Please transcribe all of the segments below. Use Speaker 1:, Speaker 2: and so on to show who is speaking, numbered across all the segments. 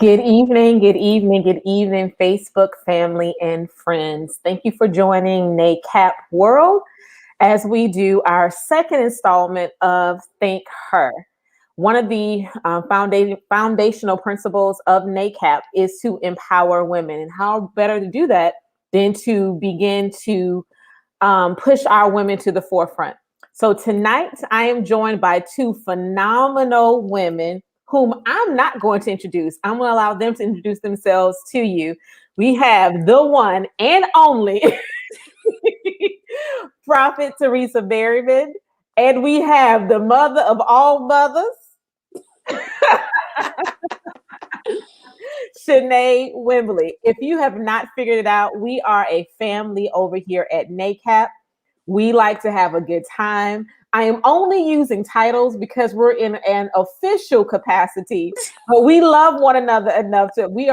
Speaker 1: Good evening, good evening, Facebook family and friends. Thank you for joining NACAP World as we do our second installment of Thank Her. One of the foundational principles of NACAP is to empower women. And how better to do that than to begin to push our women to the forefront. So tonight, I am joined by two phenomenal women whom I'm not going to introduce. I'm going to allow them to introduce themselves to you. We have the one and only Prophet Teresa Berryman, and we have the mother of all mothers, Shanae Wembley. If you have not figured it out, we are a family over here at NACAP. We like to have a good time. I am only using titles because we're in an official capacity, but we love one another enough to we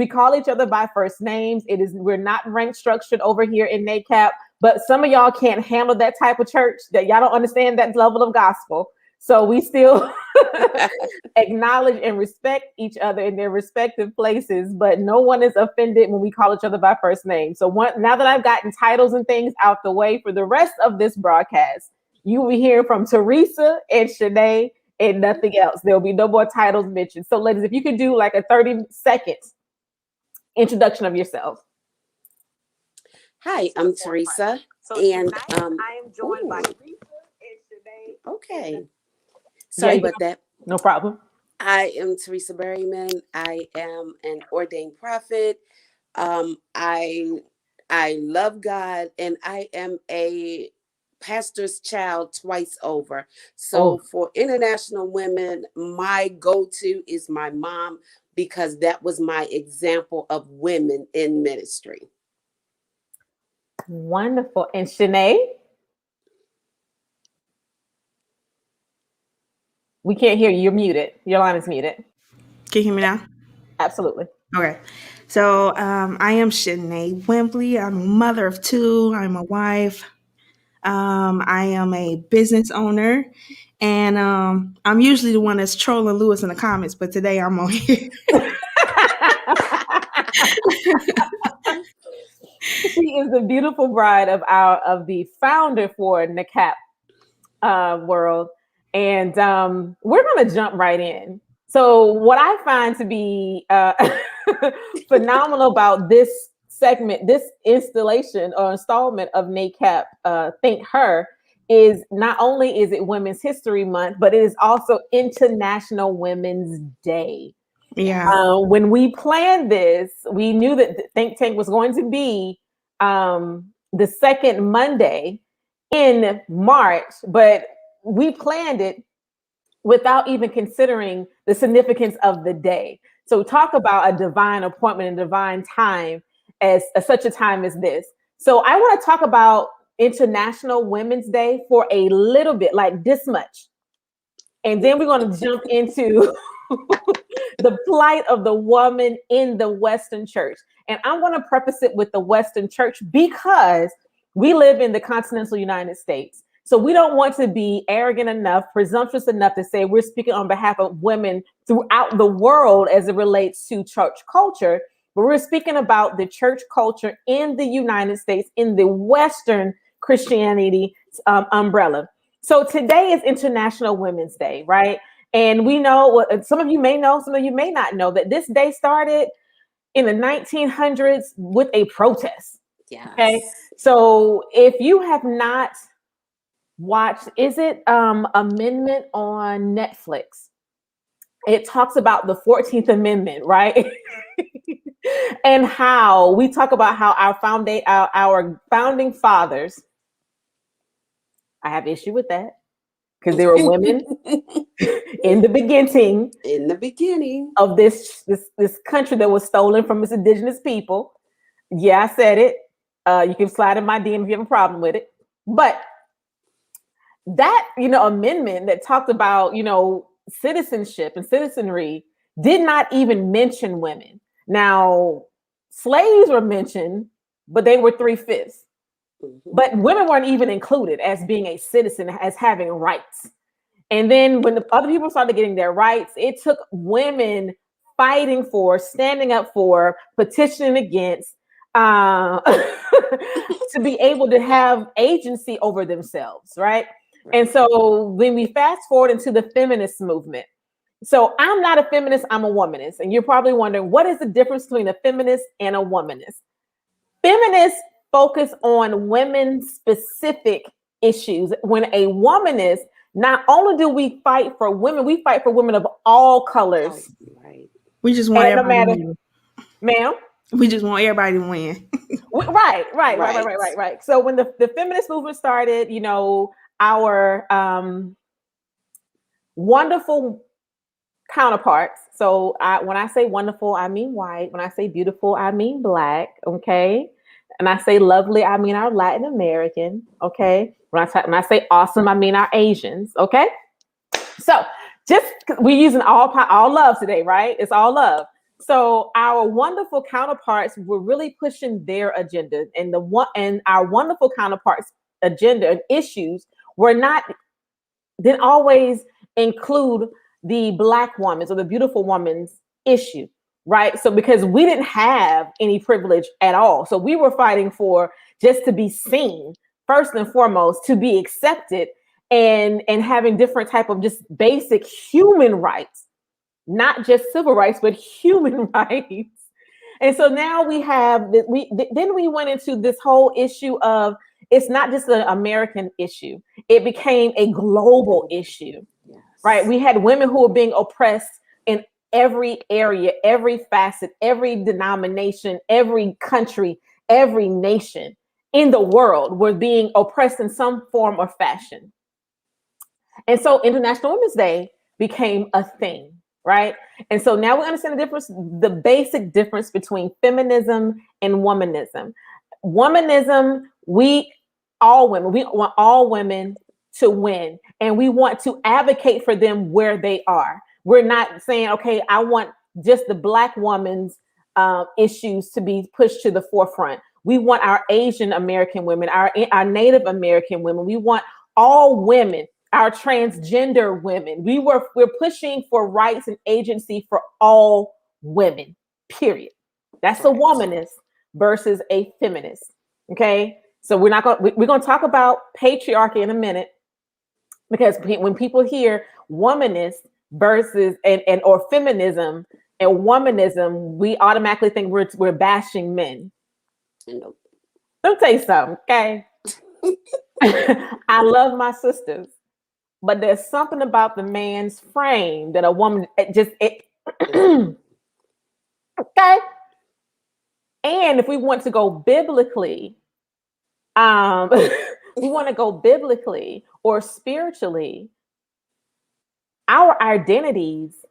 Speaker 1: call each other by first names. We're not rank structured over here in NACAP, but some of y'all can't handle that type of church, that y'all don't understand that level of gospel. So we still acknowledge and respect each other in their respective places, but no one is offended when we call each other by first name. So now that I've gotten titles and things out the way for the rest of this broadcast, you will hear from Teresa and Shanae and nothing else. There'll be no more titles mentioned. So ladies, if you could do like a 30 seconds introduction of yourself.
Speaker 2: Hi, I'm Teresa.
Speaker 1: So
Speaker 2: and
Speaker 1: I am joined by Teresa and Shanae.
Speaker 2: Okay. Sorry about that.
Speaker 1: No problem.
Speaker 2: I am Teresa Berryman. I am an ordained prophet. I love God, and I am a pastor's child twice over. So for international women, my go-to is my mom, because that was my example of women in ministry.
Speaker 1: Wonderful. And Shanae? We can't hear you. You're muted. Your line is muted.
Speaker 3: Can you hear me now?
Speaker 1: Absolutely.
Speaker 3: Okay. So I am Shanae Wembley. I'm a mother of two. I'm a wife. I am a business owner. And I'm usually the one that's trolling Lewis in the comments, but today I'm on here.
Speaker 1: She is the beautiful bride of the founder for NACAP World. And we're going to jump right in. So what I find to be phenomenal about this segment, this installation or installment of NACAP, Thank Her, is not only is it Women's History Month, but it is also International Women's Day.
Speaker 3: Yeah.
Speaker 1: When we planned this, we knew that the Think Tank was going to be the second Monday in March, but we planned it without even considering the significance of the day. So talk about a divine appointment and divine time as such a time as this. So I want to talk about International Women's Day for a little bit, like this much. And then we're going to jump into the plight of the woman in the Western church. And I'm going to preface it with the Western church because we live in the continental United States. So we don't want to be arrogant enough, presumptuous enough to say we're speaking on behalf of women throughout the world as it relates to church culture. But we're speaking about the church culture in the United States, in the Western Christianity umbrella. So today is International Women's Day, right? And we know, some of you may know, some of you may not know, that this day started in the 1900s with a protest.
Speaker 2: Yes.
Speaker 1: Okay. So if you have not watched, is it Amendment on Netflix? It talks about the 14th Amendment, right? And how we talk about how our founding fathers, I have issue with that because there were women in the beginning of this country that was stolen from its indigenous people. Yeah, I said it. You can slide in my DM if you have a problem with it. But that, amendment that talked about, citizenship and citizenry did not even mention women. Now, slaves were mentioned, but they were 3/5. But women weren't even included as being a citizen, as having rights. And then when the other people started getting their rights, it took women fighting for, standing up for, petitioning against, to be able to have agency over themselves, right? And so when we fast forward into the feminist movement, so I'm not a feminist, I'm a womanist. And you're probably wondering, what is the difference between a feminist and a womanist? Feminists focus on women-specific issues. When a womanist, not only do we fight for women, we fight for women of all colors.
Speaker 2: Right.
Speaker 3: We just want
Speaker 1: And no
Speaker 3: everybody
Speaker 1: matter,
Speaker 3: to win.
Speaker 1: ma'am.
Speaker 3: We just want everybody to win.
Speaker 1: Right. So when the feminist movement started, our wonderful counterparts. So when I say wonderful, I mean white. When I say beautiful, I mean black. Okay. And I say lovely, I mean our Latin American. Okay. When I say awesome, I mean our Asians. Okay. So just we're using all love today, right? It's all love. So our wonderful counterparts were really pushing their agenda, and our wonderful counterparts' agenda and issues didn't always include the Black woman's or the beautiful woman's issue, right? So because we didn't have any privilege at all, so we were fighting for just to be seen first and foremost, to be accepted, and having different type of just basic human rights, not just civil rights, but human rights. And so now we have then we went into this whole issue of it's not just an American issue. It became a global issue, right? We had women who were being oppressed in every area, every facet, every denomination, every country, every nation in the world were being oppressed in some form or fashion. And so International Women's Day became a thing, right? And so now we understand the basic difference between feminism and womanism. Womanism, we want all women to win, and we want to advocate for them where they are. We're not saying, okay, I want just the Black woman's issues to be pushed to the forefront. We want our Asian American women, our Native American women. We want all women, our transgender women. We're pushing for rights and agency for all women, period. That's a womanist versus a feminist. Okay. So we're going to talk about patriarchy in a minute, because when people hear womanist versus or feminism and womanism, we automatically think we're bashing men.
Speaker 2: Nope.
Speaker 1: Let me tell you something, okay? I love my sisters, but there's something about the man's frame that a woman okay. And if we want to go biblically, we want to go biblically or spiritually, our identities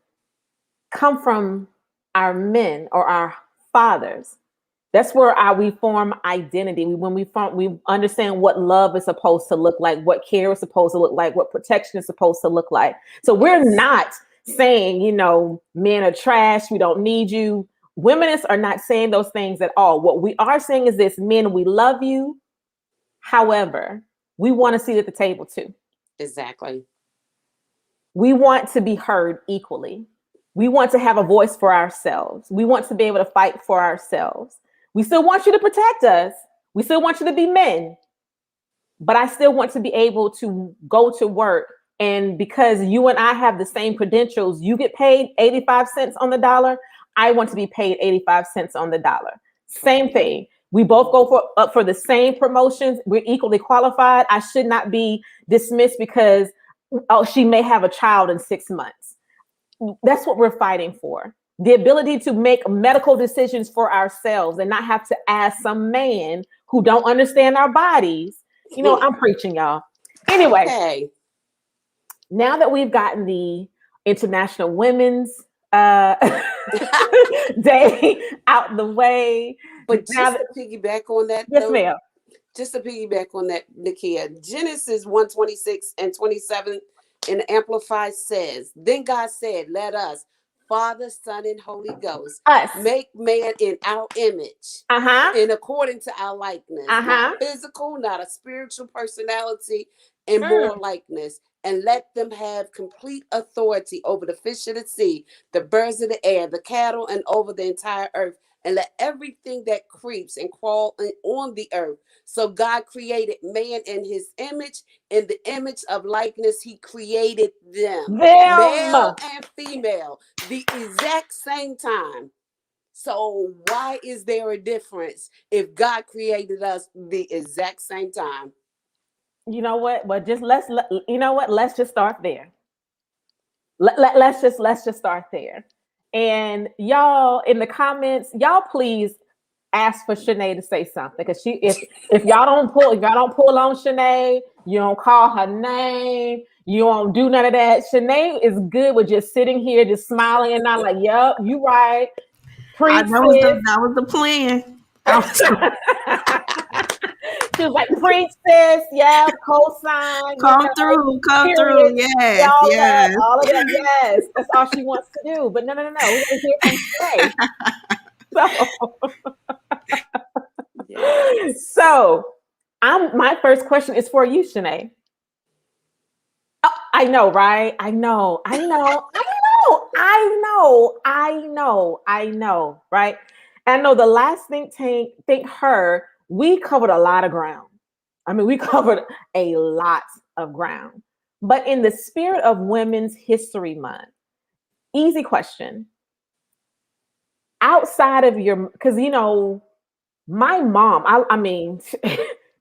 Speaker 1: come from our men or our fathers. That's where we form identity. We understand what love is supposed to look like, what care is supposed to look like, what protection is supposed to look like. So we're not saying, men are trash, we don't need you. Women are not saying those things at all. What we are saying is this: men, we love you. However, we want a seat at the table too.
Speaker 2: Exactly.
Speaker 1: We want to be heard equally. We want to have a voice for ourselves. We want to be able to fight for ourselves. We still want you to protect us. We still want you to be men. But I still want to be able to go to work. And because you and I have the same credentials, you get paid 85 cents on the dollar. I want to be paid 85 cents on the dollar. Same thing. We both go up for the same promotions. We're equally qualified. I should not be dismissed because, she may have a child in 6 months. That's what we're fighting for. The ability to make medical decisions for ourselves and not have to ask some man who don't understand our bodies. I'm preaching, y'all. Anyway,
Speaker 2: okay.
Speaker 1: Now that we've gotten the International Women's Day out the way.
Speaker 2: But just to piggyback on that,
Speaker 1: yes, ma'am.
Speaker 2: Just to piggyback on that, Nakia, Genesis 1:26-27 in the Amplified says, then God said, let us, Father, Son, and Holy Ghost, make man in our image, and according to our likeness, not physical, not a spiritual personality, and moral likeness, and let them have complete authority over the fish of the sea, the birds of the air, the cattle, and over the entire earth, and let everything that creeps and crawl on the earth. So God created man in his image. In the image of likeness, he created them,
Speaker 1: Them.
Speaker 2: male and female, the exact same time. So why is there a difference if God created us the exact same time?
Speaker 1: You know what? Well, just you know what? Let's just start there. Let's just start there. And y'all in the comments, y'all please ask for Shanae to say something, because she, if y'all don't pull on Shanae, you don't call her name, you don't do none of that. Shanae is good with just sitting here, just smiling and not like, yep, you right. Preach, sis.
Speaker 3: That was the plan. I was
Speaker 1: She was like, preach, sis. Yeah, cosign,
Speaker 3: come through.
Speaker 1: period.
Speaker 3: Yes, yes.
Speaker 1: All of that. Yes, that's all she wants to do. But no. We want to hear from Shanae.
Speaker 2: Yes.
Speaker 1: So my first question is for you, Shanae. Oh, I know, right? I know, right? And I know the last think her, we covered a lot of ground. I mean, we covered a lot of ground. But in the spirit of Women's History Month, easy question. Outside of your, because my mom, I mean,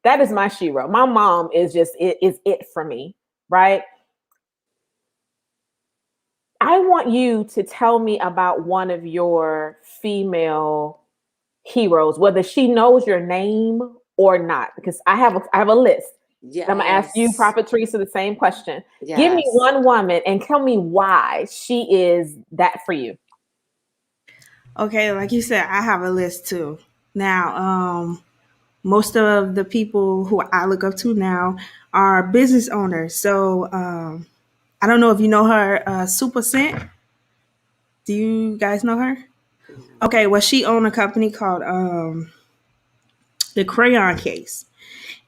Speaker 1: that is my shero. My mom is just it for me, right? I want you to tell me about one of your female heroes, whether she knows your name or not, because I have a list.
Speaker 2: Yes.
Speaker 1: I'm gonna ask you, Prophet Teresa, the same question.
Speaker 2: Yes.
Speaker 1: Give me one woman and tell me why she is that for you.
Speaker 3: Okay, like you said, I have a list too. Now, most of the people who I look up to now are business owners. So I don't know if you know her, Super Scent. Do you guys know her? Okay, well, she owned a company called the Crayon Case.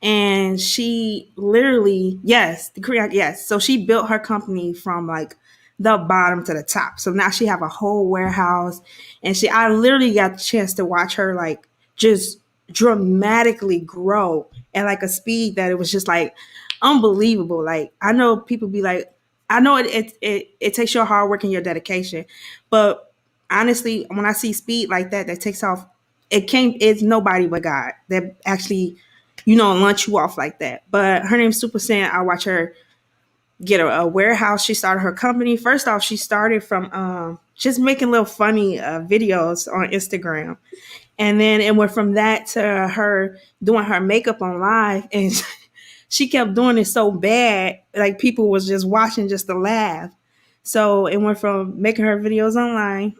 Speaker 3: And she literally, yes, the Korean, yes. So she built her company from like the bottom to the top. So now she have a whole warehouse, and I literally got the chance to watch her like just dramatically grow at like a speed that it was just like unbelievable. Like I know people be like, I know it takes your hard work and your dedication, but honestly, when I see speed like that takes off, it's nobody but God that actually launch you off like that. But her name's Super Saiyan. I watch her get a warehouse. She started her company. First off, she started from just making little funny videos on Instagram. And then it went from that to her doing her makeup on live. And she kept doing it so bad, like people was just watching just to laugh. So it went from making her videos online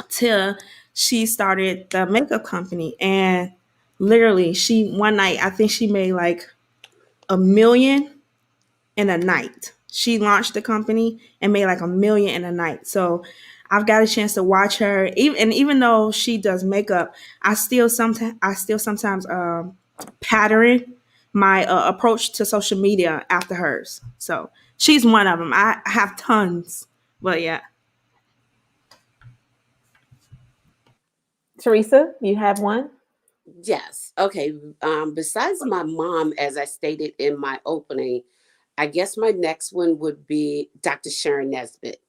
Speaker 3: till she started the makeup company. And literally, one night, I think she made like $1 million in a night. She launched the company and made like $1 million in a night. So I've got a chance to watch her. Even though she does makeup, I still sometimes pattern my approach to social media after hers. So she's one of them. I have tons, but yeah.
Speaker 1: Teresa, you have one?
Speaker 2: Yes. Okay. Besides my mom, as I stated in my opening, I guess my next one would be Dr. Sharon Nesbitt.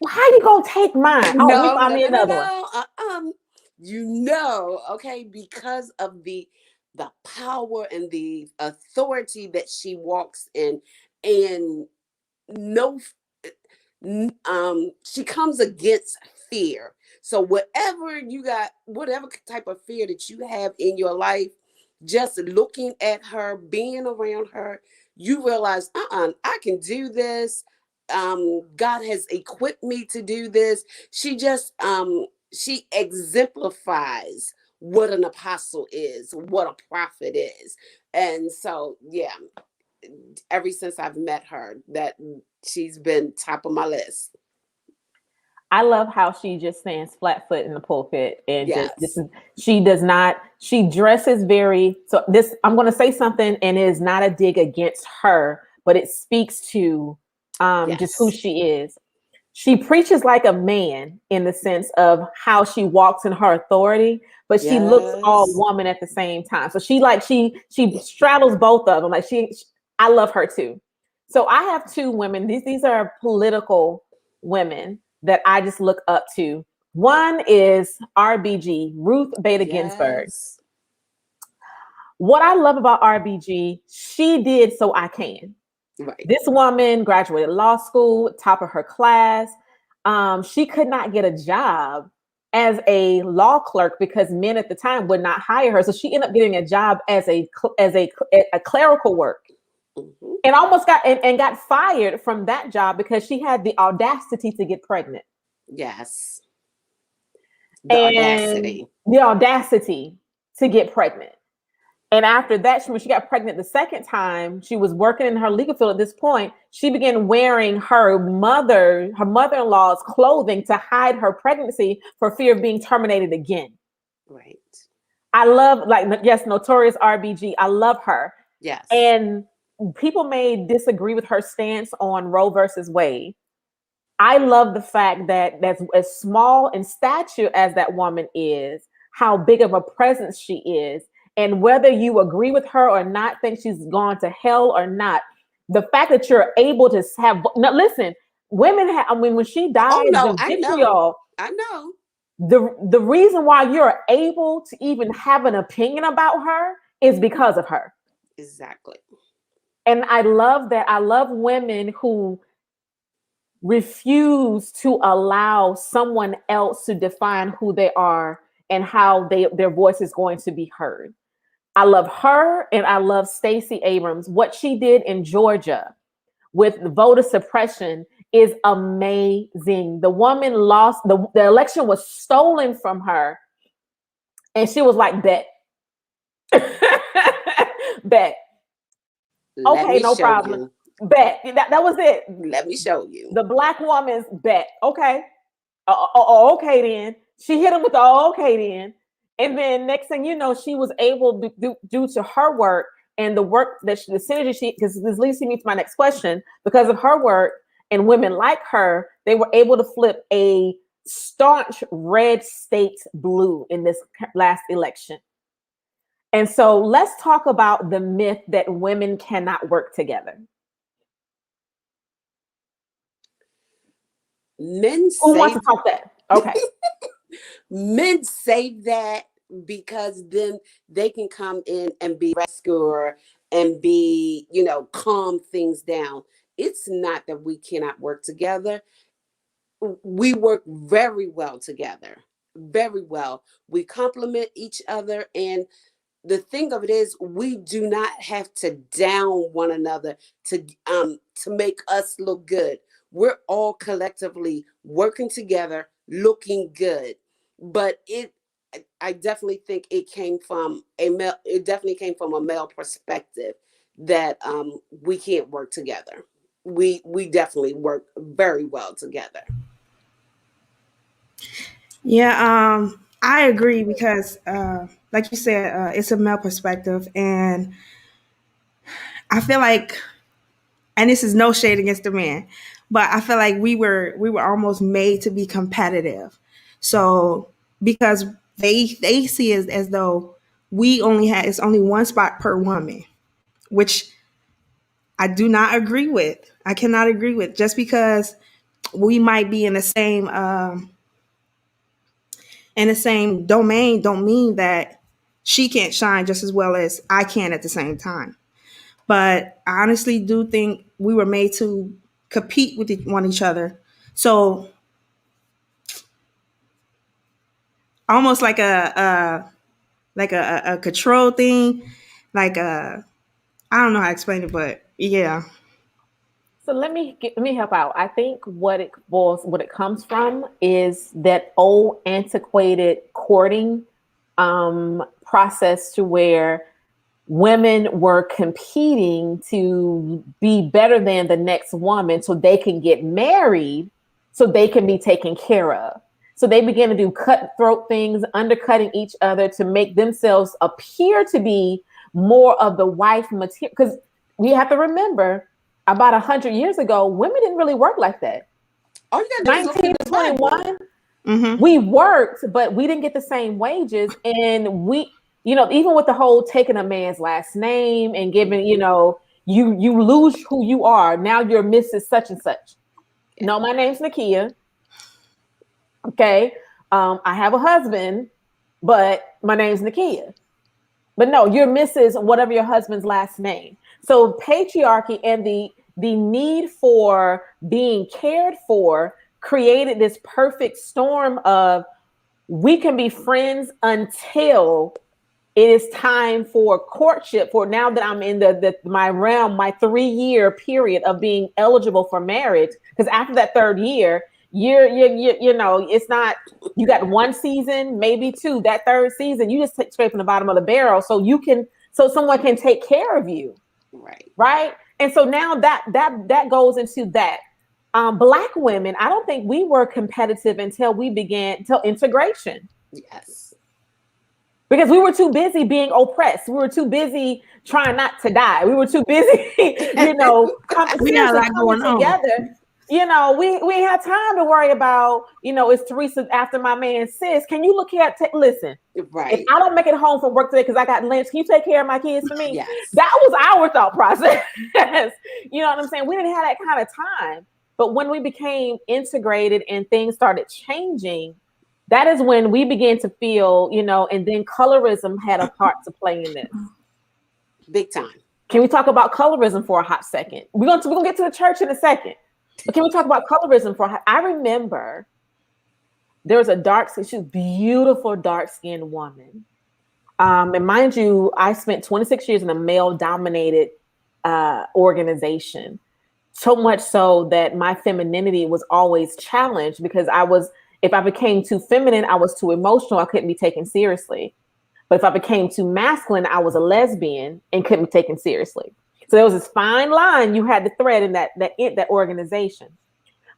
Speaker 1: Well, how you gonna take mine? Oh, let me find me another one.
Speaker 2: Okay, because of the power and the authority that she walks in, and no, she comes against fear. So whatever type of fear that you have in your life, just looking at her, being around her, you realize, I can do this. God has equipped me to do this. She exemplifies what an apostle is, what a prophet is. And so, yeah, ever since I've met her, that she's been top of my list.
Speaker 1: I love how she just stands flat foot in the pulpit and
Speaker 2: Yes.
Speaker 1: she dresses very, so this, I'm going to say something and it is not a dig against her, but it speaks to just who
Speaker 2: Yes.
Speaker 1: she is. She preaches like a man in the sense of how she walks in her authority, but she looks all
Speaker 2: Yes.
Speaker 1: woman at the same time. So she straddles both of them. Like I love her too. So I have two women. These are political women that I just look up to. One is RBG, Ruth Bader Ginsburg.
Speaker 2: Yes.
Speaker 1: What I love about RBG, she did so I can.
Speaker 2: Right.
Speaker 1: This woman graduated law school, top of her class. She could not get a job as a law clerk because men at the time would not hire her. So she ended up getting a job as a clerical work,
Speaker 2: Hmm.
Speaker 1: and almost got fired from that job because she had the audacity to get pregnant.
Speaker 2: Yes. The
Speaker 1: And
Speaker 2: audacity.
Speaker 1: the audacity to get pregnant. And after that, when she got pregnant the second time, she was working in her legal field at this point. She began wearing her mother-in-law's clothing to hide her pregnancy for fear of being terminated again.
Speaker 2: Right.
Speaker 1: I love, like, yes, notorious RBG. I love her.
Speaker 2: Yes.
Speaker 1: And people may disagree with her stance on Roe versus Wade. I love the fact that that's as small in stature as that woman is, how big of a presence she is. And whether you agree with her or not, think she's gone to hell or not, the fact that you're able to have, now listen, women have, I mean, when she
Speaker 2: Oh
Speaker 1: died,
Speaker 2: no,
Speaker 1: the
Speaker 2: I know.
Speaker 1: vitriol,
Speaker 2: I know.
Speaker 1: the reason why you're able to even have an opinion about her is because of her.
Speaker 2: Exactly.
Speaker 1: And I love that. I love women who refuse to allow someone else to define who they are and how their voice is going to be heard. I love her, and I love Stacey Abrams. What she did in Georgia with voter suppression is amazing. The woman lost, the election was stolen from her, and she was like, bet. Bet.
Speaker 2: Let
Speaker 1: Okay,
Speaker 2: me
Speaker 1: no
Speaker 2: show
Speaker 1: problem.
Speaker 2: you.
Speaker 1: Bet. That was it.
Speaker 2: Let me show you.
Speaker 1: The black woman's bet. Okay. Okay then. She hit him with the okay then. And then next thing you know, she was able to due to her work and the work that the synergy she, because this leads me to my next question, because of her work and women like her, they were able to flip a staunch red state blue in this last election. And so let's talk about the myth that women cannot work together.
Speaker 2: Men
Speaker 1: Who wants
Speaker 2: say
Speaker 1: to talk that? Okay.
Speaker 2: men say that because then they can come in and be rescuer and be, calm things down. It's not that we cannot work together. We work very well together. Very well. We complement each other, and the thing of it is we do not have to down one another to make us look good. We're all collectively working together, looking good. But I definitely think it came from a male, it definitely came from a male perspective that we can't work together. We definitely work very well together.
Speaker 3: Yeah, I agree because, like you said, it's a male perspective, and I feel like, and this is no shade against the man, but I feel like we were almost made to be competitive. So because they see it as though we only had it's only one spot per woman, which I do not agree with. I cannot agree with just because we might be in the same domain don't mean that she can't shine just as well as I can at the same time. But I honestly do think we were made to compete with one each other. So almost like a control thing, like a I don't know how to explain it, but yeah.
Speaker 1: So let me help out. I think what it comes from is that old antiquated courting process to where women were competing to be better than the next woman so they can get married, so they can be taken care of. So they began to do cutthroat things, undercutting each other to make themselves appear to be more of the wife material. Because we have to remember, about 100 years ago, women didn't really work like that.
Speaker 2: All you gotta do is look in the Bible.
Speaker 1: 1921,
Speaker 3: Mm-hmm.
Speaker 1: we worked, but we didn't get the same wages. And we, even with the whole taking a man's last name and giving, you lose who you are. Now you're Mrs. Such and such.
Speaker 2: Yeah.
Speaker 1: No, my name's Nakia. Okay. I have a husband, but my name's Nakia. But no, you're Mrs. whatever your husband's last name. So patriarchy and the need for being cared for created this perfect storm of we can be friends until it is time for courtship. For now that I'm in my realm, my 3-year period of being eligible for marriage, because after that third year, it's not, you got one season, maybe two. That third season, you just scraping the bottom of the barrel so someone can take care of you. Right. And so now that goes into that. Black women, I don't think we were competitive until integration.
Speaker 2: Yes.
Speaker 1: Because we were too busy being oppressed. We were too busy trying not to die. We were too busy,
Speaker 3: we got a lot going
Speaker 1: together.
Speaker 3: On.
Speaker 1: We ain't had time to worry about, is Teresa after my man sis? Can you look at, listen,
Speaker 2: right.
Speaker 1: If I don't make it home from work today because I got lynched, can you take care of my kids for me?
Speaker 2: Yes.
Speaker 1: That was our thought process. You know what I'm saying? We didn't have that kind of time. But when we became integrated and things started changing, that is when we began to feel, and then colorism had a part to play in this.
Speaker 2: Big time.
Speaker 1: Can we talk about colorism for a hot second? We're gonna get to the church in a second. But can we talk about colorism for a hot? I remember there was she's a beautiful dark-skinned woman. And mind you, I spent 26 years in a male-dominated organization. So much so that my femininity was always challenged because if I became too feminine, I was too emotional. I couldn't be taken seriously. But if I became too masculine, I was a lesbian and couldn't be taken seriously. So there was this fine line you had to thread in that organization.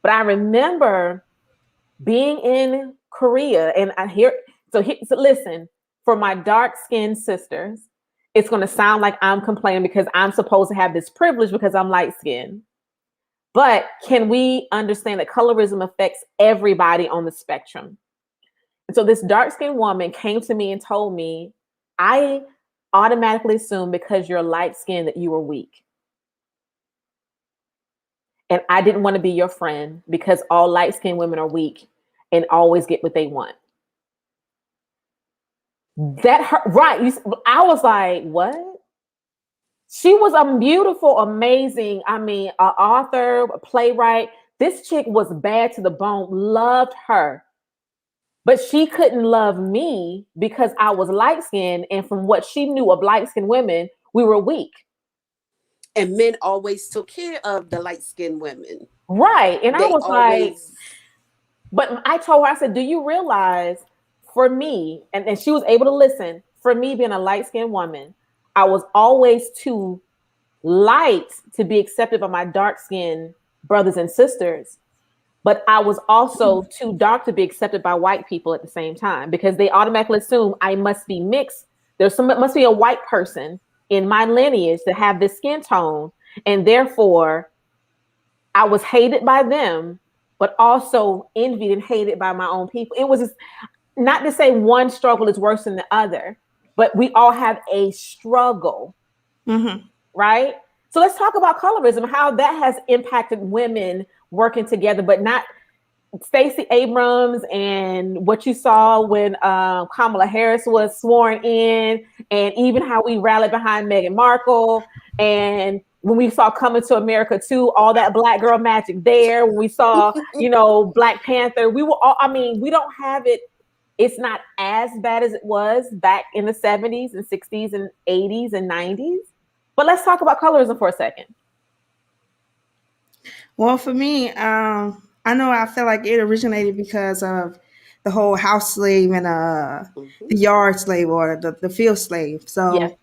Speaker 1: But I remember being in Korea, and so listen, for my dark-skinned sisters, it's going to sound like I'm complaining because I'm supposed to have this privilege because I'm light-skinned. But can we understand that colorism affects everybody on the spectrum? And so this dark-skinned woman came to me and told me, I automatically assumed because you're light-skinned that you were weak. And I didn't want to be your friend because all light-skinned women are weak and always get what they want. That hurt, right? I was like, what? She was a beautiful, amazing, an author, a playwright. This chick was bad to the bone, loved her. But she couldn't love me because I was light-skinned. And from what she knew of light-skinned women, we were weak.
Speaker 2: And men always took care of the light-skinned women.
Speaker 1: Right. And I was like, but I told her, I said, do you realize for me, and she was able to listen, for me being a light-skinned woman, I was always too light to be accepted by my dark-skinned brothers and sisters. But I was also too dark to be accepted by white people at the same time because they automatically assume I must be mixed. Must be a white person in my lineage to have this skin tone. And therefore, I was hated by them, but also envied and hated by my own people. It was just, not to say one struggle is worse than the other, but we all have a struggle, right? So let's talk about colorism, how that has impacted women working together, but not Stacey Abrams and what you saw when Kamala Harris was sworn in, and even how we rallied behind Meghan Markle, and when we saw Coming to America 2, all that black girl magic there, when we saw, Black Panther, we were all, we don't have it. It's not as bad as it was back in the 70s and 60s and 80s and 90s. But let's talk about colorism for a second.
Speaker 3: Well, for me, I know I feel like it originated because of the whole house slave and the yard slave or the field slave. So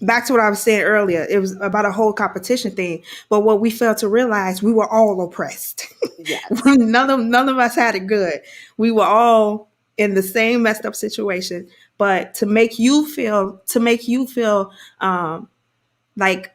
Speaker 3: back to what I was saying earlier, it was about a whole competition thing. But what we failed to realize, we were all oppressed.
Speaker 2: Yes.
Speaker 3: none of us had it good. We were all in the same messed up situation. But to make you feel like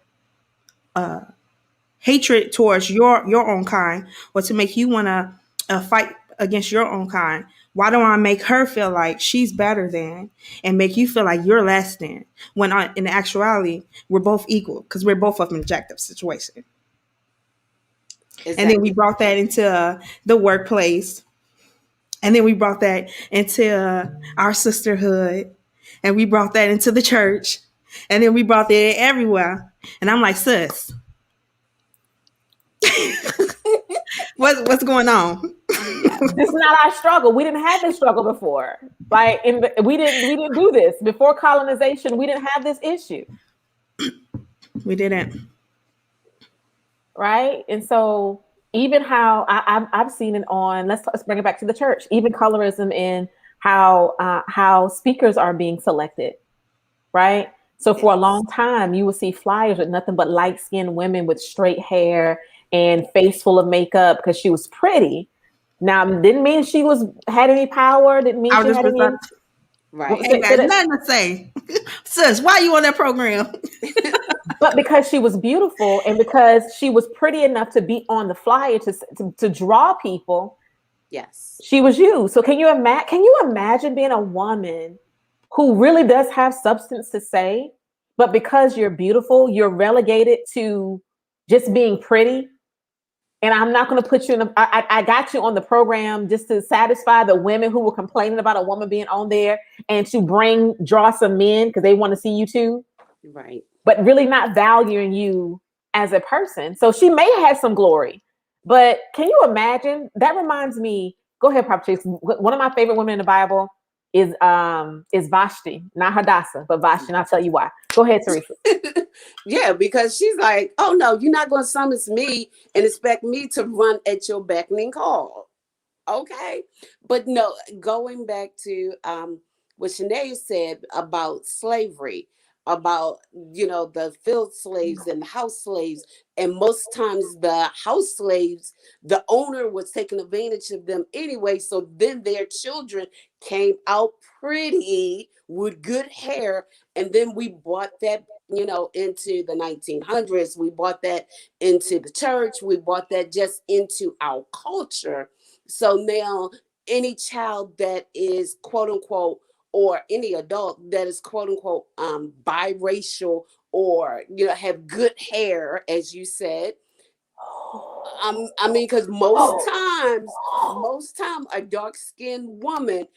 Speaker 3: hatred towards your own kind, or to make you want to fight against your own kind? Why don't I make her feel like she's better than, and make you feel like you're less than, when in actuality we're both equal because we're both of an objective situation? And then we
Speaker 2: Exactly.
Speaker 3: brought that into the workplace, and then we brought that into our sisterhood, and we brought that into the church, and then we brought that everywhere. And I'm like, sis, what's going on?
Speaker 2: Yeah.
Speaker 1: This is not our struggle. We didn't have this struggle before. Like we didn't do this before colonization. We didn't have this issue,
Speaker 3: We didn't.
Speaker 1: right? And so even how I've seen it on, let's bring it back to the church. Even colorism in how speakers are being selected, right? So for a
Speaker 2: Yes.
Speaker 1: long time, you would see flyers with nothing but light skinned women with straight hair and face full of makeup because she was pretty. Now, didn't mean she had any power. Didn't mean
Speaker 3: I
Speaker 1: she
Speaker 3: was just
Speaker 1: had any.
Speaker 2: Right.
Speaker 3: ain't got nothing to say. Sis, why you on that program?
Speaker 1: But because she was beautiful and because she was pretty enough to be on the flyer to draw people,
Speaker 2: Yes.
Speaker 1: she was used. So can you imagine? Can you imagine being a woman who really does have substance to say, but because you're beautiful, you're relegated to just being pretty? And I'm not going to put you in I got you on the program just to satisfy the women who were complaining about a woman being on there and to draw some men because they want to see you too,
Speaker 2: Right.
Speaker 1: but really not valuing you as a person. So she may have some glory, but can you imagine? That reminds me, go ahead, Pop Chase. One of my favorite women in the Bible is Vashti, not Hadassah, but Vashti, and I'll tell you why. Go ahead, Teresa.
Speaker 2: Yeah, because she's like, oh no, you're not going to summons me and expect me to run at your beckoning call. Okay. But no, going back to what Shanae said about slavery, about, the field slaves and the house slaves. And most times the house slaves, the owner was taking advantage of them anyway. So then their children came out pretty with good hair. And then we brought that, into the 1900s. We brought that into the church. We brought that just into our culture. So now any child that is quote unquote, or any adult that is quote unquote biracial, or have good hair, as you said, I mean, because most time a dark skinned woman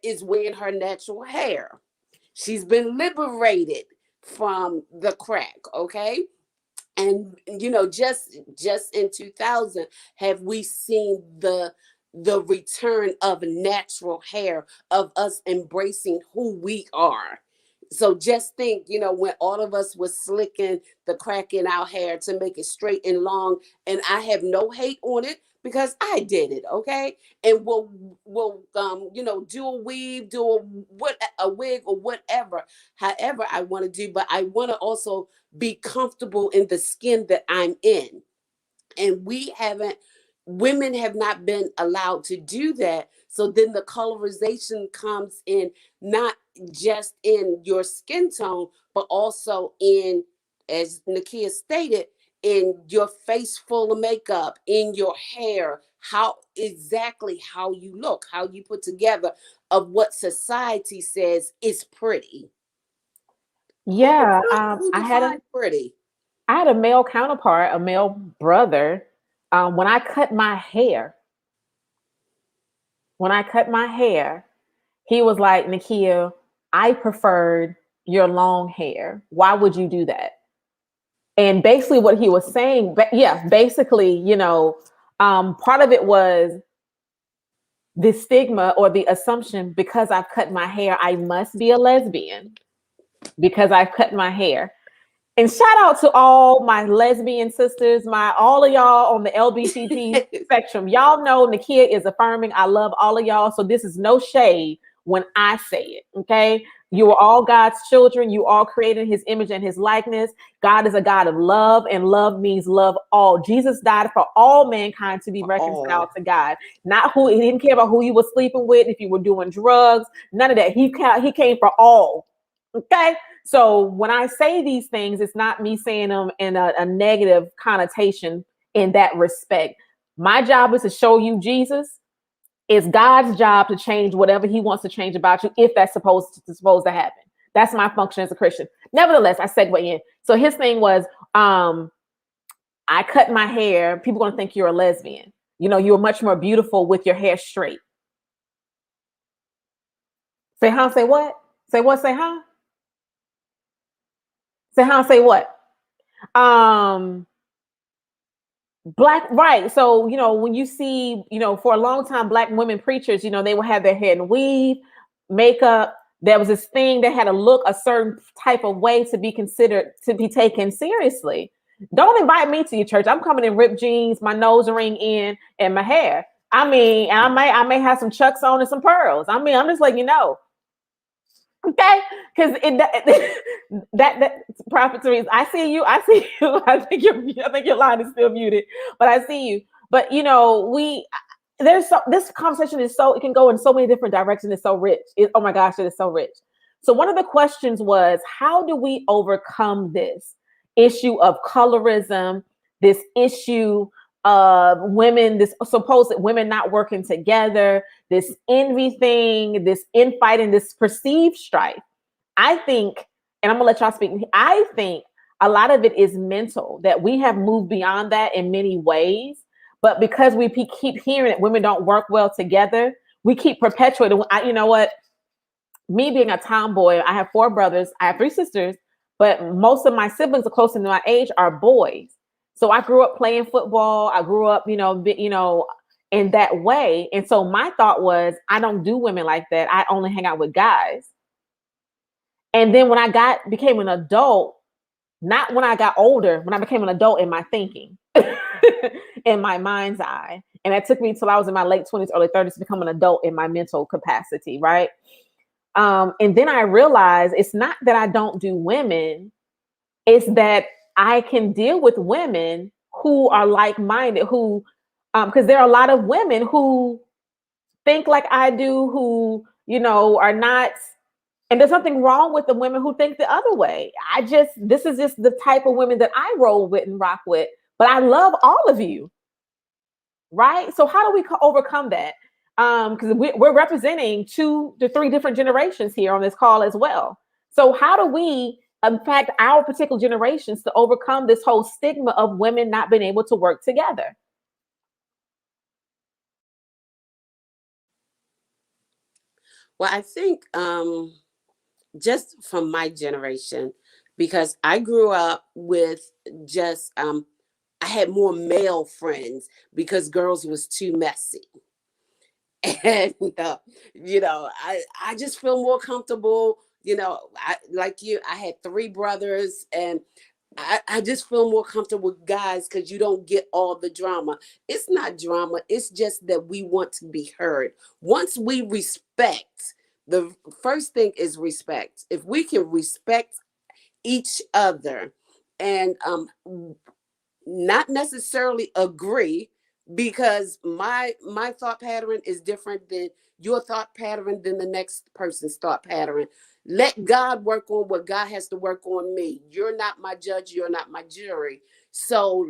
Speaker 2: is wearing her natural hair. She's been liberated from the crack, okay? And just in 2000 have we seen the return of natural hair, of us embracing who we are. So just think, when all of us was slicking the crack in our hair to make it straight and long, and I have no hate on it because I did it, okay? And we'll do a weave, a wig or whatever, however I want to do, but I want to also be comfortable in the skin that I'm in. And women have not been allowed to do that. So then the colorization comes in, not just in your skin tone, but also in, as Nakia stated, in your face full of makeup, in your hair, how you look, how you put together, of what society says is pretty.
Speaker 1: Yeah,
Speaker 2: Who defines pretty?
Speaker 1: I had a male counterpart, a male brother. When I cut my hair, when I cut my hair, he was like, Nakia, I preferred your long hair. Why would you do that? And basically, what he was saying, yeah, basically, part of it was the stigma or the assumption because I've cut my hair, I must be a lesbian because I've cut my hair. And shout out to all my lesbian sisters, all of y'all on the LBGT spectrum. Y'all know Nakia is affirming. I love all of y'all. So this is no shade when I say it. Okay. You are all God's children. You all created in his image and his likeness. God is a God of love, and love means love all. Jesus died for all mankind to be reconciled to God. He didn't care about who you were sleeping with, if you were doing drugs, none of that. He came for all. Okay. So when I say these things, it's not me saying them in a negative connotation in that respect. My job is to show you Jesus. It's God's job to change whatever he wants to change about you, if that's supposed to happen. That's my function as a Christian. Nevertheless, I segue in. So his thing was, I cut my hair. People are going to think you're a lesbian. You know, you're much more beautiful with your hair straight. Say huh? Say what? Say what? Say huh? Say huh? Say what? Um, Black, right. So, you know, when you see, you know, for a long time, Black women preachers, you know, they would have their hair in weave, makeup. There was this thing that had to look a certain type of way to be considered, to be taken seriously. Don't invite me to your church. I'm coming in ripped jeans, my nose ring in, and my hair. I mean, I may have some chucks on and some pearls. I mean, I'm just letting you know. Okay, because that Prophet Therese, I see you. I see you. I think your line is still muted, but I see you. But you know, this conversation is so, it can go in so many different directions. It's so rich. Oh my gosh, it is so rich. So one of the questions was, how do we overcome this issue of colorism? This issue of women, this supposed women not working together, this envy thing, this infighting, this perceived strife. I think, and I'm gonna let y'all speak. I think a lot of it is mental, that we have moved beyond that in many ways. But because we keep hearing that women don't work well together, we keep perpetuating. You know what? Me being a tomboy, I have 4 brothers, I have 3 sisters, but most of my siblings are close to my age are boys. So I grew up playing football. I grew up, in that way. And so my thought was, I don't do women like that. I only hang out with guys. And then when I became an adult, not when I got older, when I became an adult in my thinking, in my mind's eye. And it took me till I was in my late 20s, early 30s to become an adult in my mental capacity, right? And then I realized it's not that I don't do women, it's that I can deal with women who are like-minded, who, because there are a lot of women who think like I do, who, are not, and there's nothing wrong with the women who think the other way. This is just the type of women that I roll with and rock with, but I love all of you, right? So how do we overcome that? Because we're representing 2 to 3 different generations here on this call as well. So how do we impact our particular generations to overcome this whole stigma of women not being able to work together?
Speaker 2: Well, I think just from my generation, because I grew up with just I had more male friends because girls was too messy. And I just feel more comfortable. I like you. I had 3 brothers, and I just feel more comfortable with guys because you don't get all the drama. It's not drama. It's just that we want to be heard. Once we respect, the first thing is respect. If we can respect each other and not necessarily agree, because my thought pattern is different than your thought pattern than the next person's thought pattern. Let God work on what God has to work on me. You're not my judge, you're not my jury. So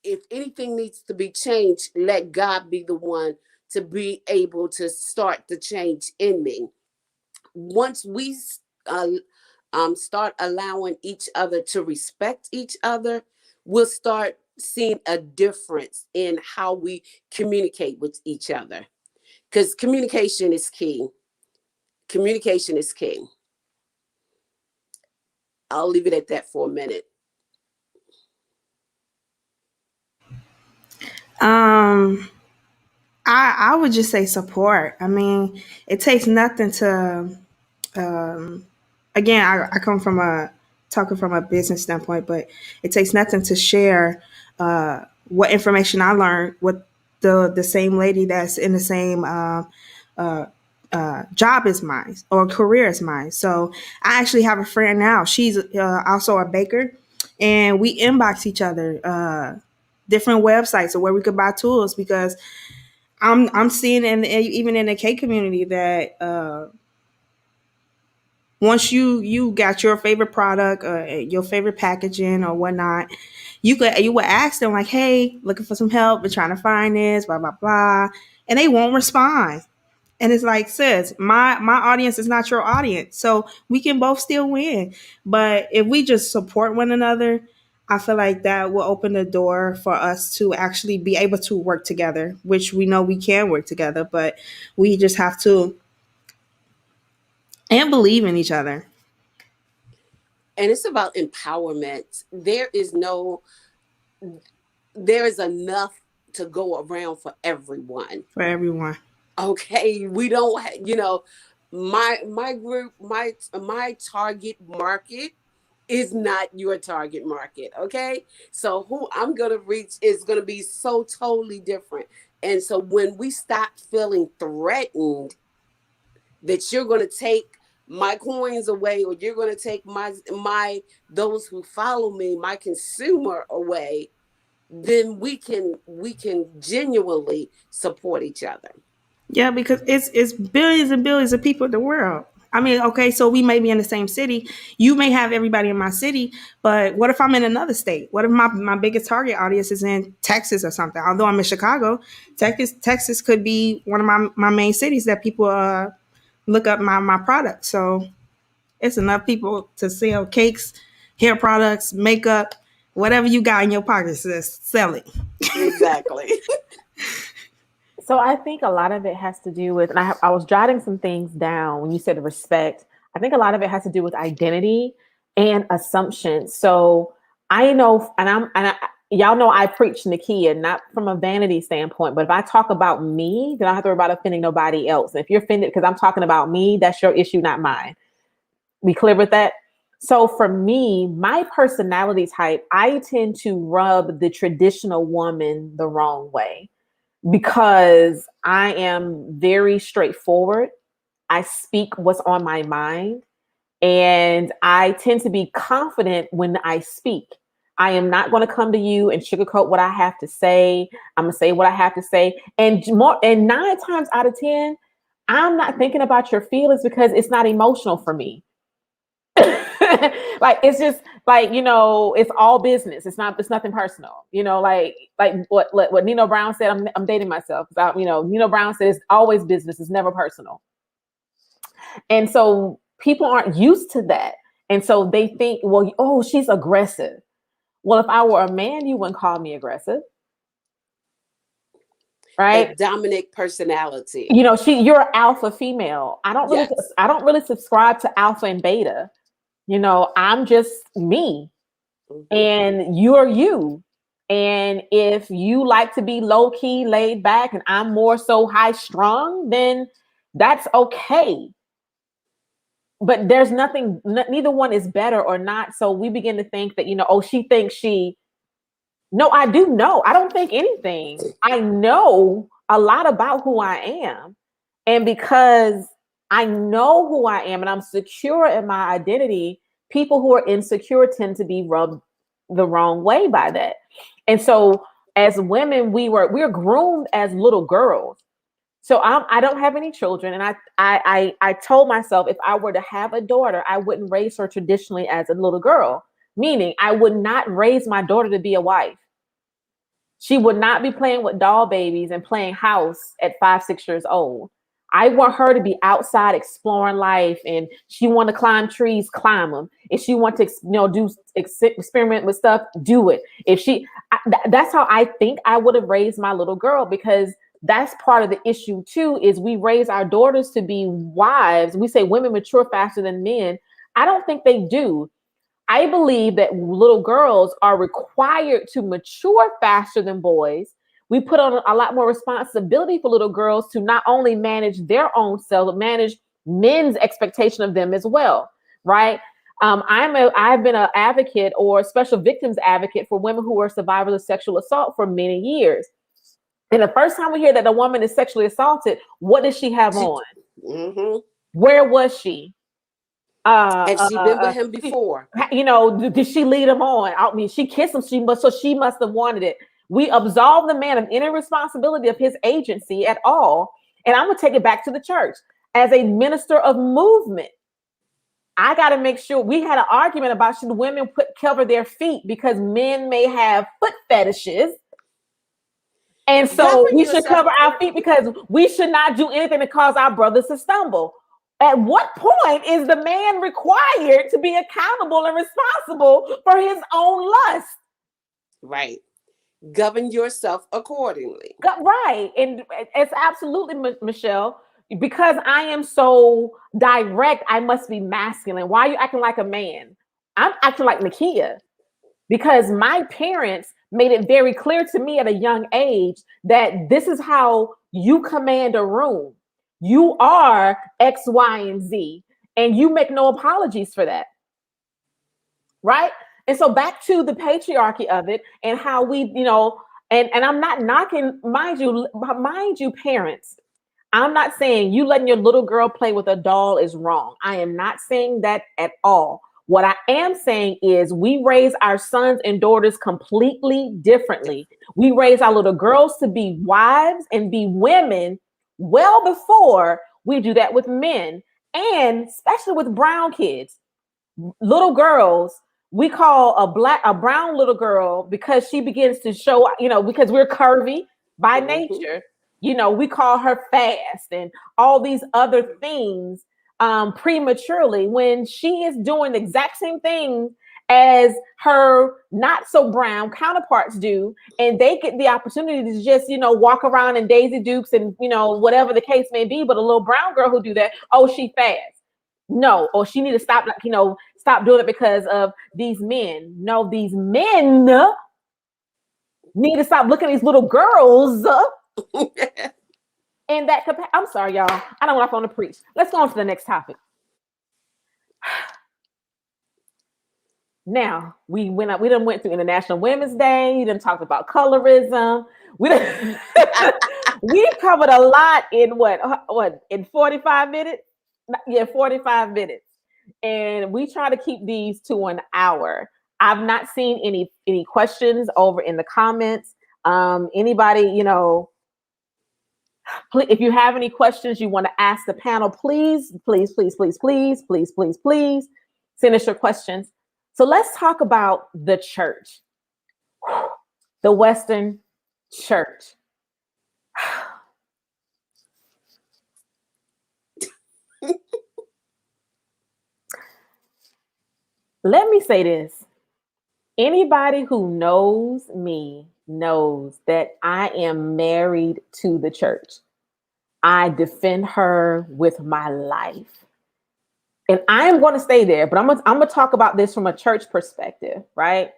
Speaker 2: if anything needs to be changed, let God be the one to be able to start the change in me. Once we start allowing each other to respect each other, we'll start seeing a difference in how we communicate with each other. Because communication is key. Communication is key. I'll leave it at that for a minute.
Speaker 3: I would just say support. I mean, it takes nothing to again, I come from talking from a business standpoint, but it takes nothing to share what information I learned with the same lady that's in the same job as mine or career as mine. So I actually have a friend now. She's also a baker, and we inbox each other different websites or where we could buy tools, because I'm seeing even in the K community that Once you got your favorite product or your favorite packaging or whatnot, you would ask them like, hey, looking for some help, we're trying to find this, blah blah blah, and they won't respond. And it's like, sis, my audience is not your audience, so we can both still win. But if we just support one another, I feel like that will open the door for us to actually be able to work together, which we know we can work together, but we just have to and believe in each other.
Speaker 2: And it's about empowerment. There is enough to go around for everyone.
Speaker 3: For everyone.
Speaker 2: Okay, we don't my group, my target market is not your target market. Okay, so who I'm gonna reach is gonna be so totally different. And so when we stop feeling threatened that you're gonna take my coins away, or you're gonna take my those who follow me, my consumer away, then we can genuinely support each other.
Speaker 3: Yeah, because it's billions and billions of people in the world. I mean, okay, so we may be in the same city. You may have everybody in my city, but what if I'm in another state? What if my biggest target audience is in Texas or something? Although I'm in Chicago, Texas could be one of my main cities that people look up my product. So it's enough people to sell cakes, hair products, makeup, whatever you got in your pockets, just sell it.
Speaker 2: Exactly.
Speaker 1: So I think a lot of it has to do with, and I was jotting some things down when you said respect. I think a lot of it has to do with identity and assumptions. So I know, y'all know I preach Nakia, not from a vanity standpoint, but if I talk about me, then I don't have to worry about offending nobody else. And if you're offended because I'm talking about me, that's your issue, not mine. We clear with that? So for me, my personality type, I tend to rub the traditional woman the wrong way because I am very straightforward. I speak what's on my mind, and I tend to be confident when I speak. I am not going to come to you and sugarcoat what I have to say. I'm going to say what I have to say. And 9 times out of 10, I'm not thinking about your feelings because it's not emotional for me. Like it's just like, it's all business. It's nothing personal. Like what Nino Brown said. I'm dating myself. Nino Brown said it's always business. It's never personal. And so people aren't used to that. And so they think, well, oh, she's aggressive. Well, if I were a man, you wouldn't call me aggressive. Right?
Speaker 2: That dominant personality.
Speaker 1: You're an alpha female. I don't
Speaker 2: Yes.
Speaker 1: really subscribe to alpha and beta. I'm just me.
Speaker 2: Mm-hmm.
Speaker 1: And you're you. And if you like to be low key, laid back, and I'm more so high strung, then that's okay. But there's nothing, neither one is better or not. So we begin to think that, oh, she thinks no, I do know. I don't think anything. I know a lot about who I am. And because I know who I am and I'm secure in my identity, people who are insecure tend to be rubbed the wrong way by that. And so as women, we're groomed as little girls. So I don't have any children. And I told myself if I were to have a daughter, I wouldn't raise her traditionally as a little girl, meaning I would not raise my daughter to be a wife. She would not be playing with doll babies and playing house at 5, 6 years old. I want her to be outside exploring life, and she want to climb trees, climb them. If she want to, do experiment with stuff, do it. That's how I think I would have raised my little girl, because that's part of the issue too, is we raise our daughters to be wives. We say women mature faster than men. I don't think they do. I believe that little girls are required to mature faster than boys. We put on a lot more responsibility for little girls to not only manage their own self, but manage men's expectation of them as well, right? I've been an advocate or special victims advocate for women who are survivors of sexual assault for many years. And the first time we hear that a woman is sexually assaulted, what does she have on?
Speaker 2: Mm-hmm.
Speaker 1: Where was she?
Speaker 2: Had she been with him before?
Speaker 1: Did she lead him on? I mean, she kissed him. She must have wanted it. We absolve the man of any responsibility of his agency at all. And I'm gonna take it back to the church as a minister of movement. I got to make sure. We had an argument about should women cover their feet because men may have foot fetishes. And so
Speaker 2: Govern
Speaker 1: we should
Speaker 2: yourself
Speaker 1: cover our feet because we should not do anything to cause our brothers to stumble. At what point is the man required to be accountable and responsible for his own lust?
Speaker 2: Right. Govern yourself accordingly.
Speaker 1: Right. And it's absolutely, Michelle, because I am so direct, I must be masculine. Why are you acting like a man? I'm acting like Nakia because my parents made it very clear to me at a young age that this is how you command a room. You are X, Y, and Z, and you make no apologies for that. Right? And so back to the patriarchy of it and how we, and I'm not knocking, mind you, parents. I'm not saying you letting your little girl play with a doll is wrong. I am not saying that at all. What I am saying is we raise our sons and daughters completely differently. We raise our little girls to be wives and be women well before we do that with men, and especially with brown kids. Little girls, we call a brown little girl because she begins to show, because we're curvy by nature, we call her fast and all these other things prematurely when she is doing the exact same thing as her not so brown counterparts do, and they get the opportunity to just walk around in Daisy Dukes and whatever the case may be. But a little brown girl who do that, oh, she fast. No, or she need to stop, stop doing it because of these men. No, these men need to stop looking at these little girls. And that, I'm sorry, y'all. I don't want to preach. Let's go on to the next topic. Now, we done went through International Women's Day. We done talked about colorism. We covered a lot in in 45 minutes? Yeah, 45 minutes. And we try to keep these to an hour. I've not seen any questions over in the comments. Anybody, please, if you have any questions you want to ask the panel, please send us your questions. So let's talk about the church, the Western church. Let me say this. Anybody who knows me knows that I am married to the church. I defend her with my life. And I am going to stay there, but I'm going to talk about this from a church perspective, right?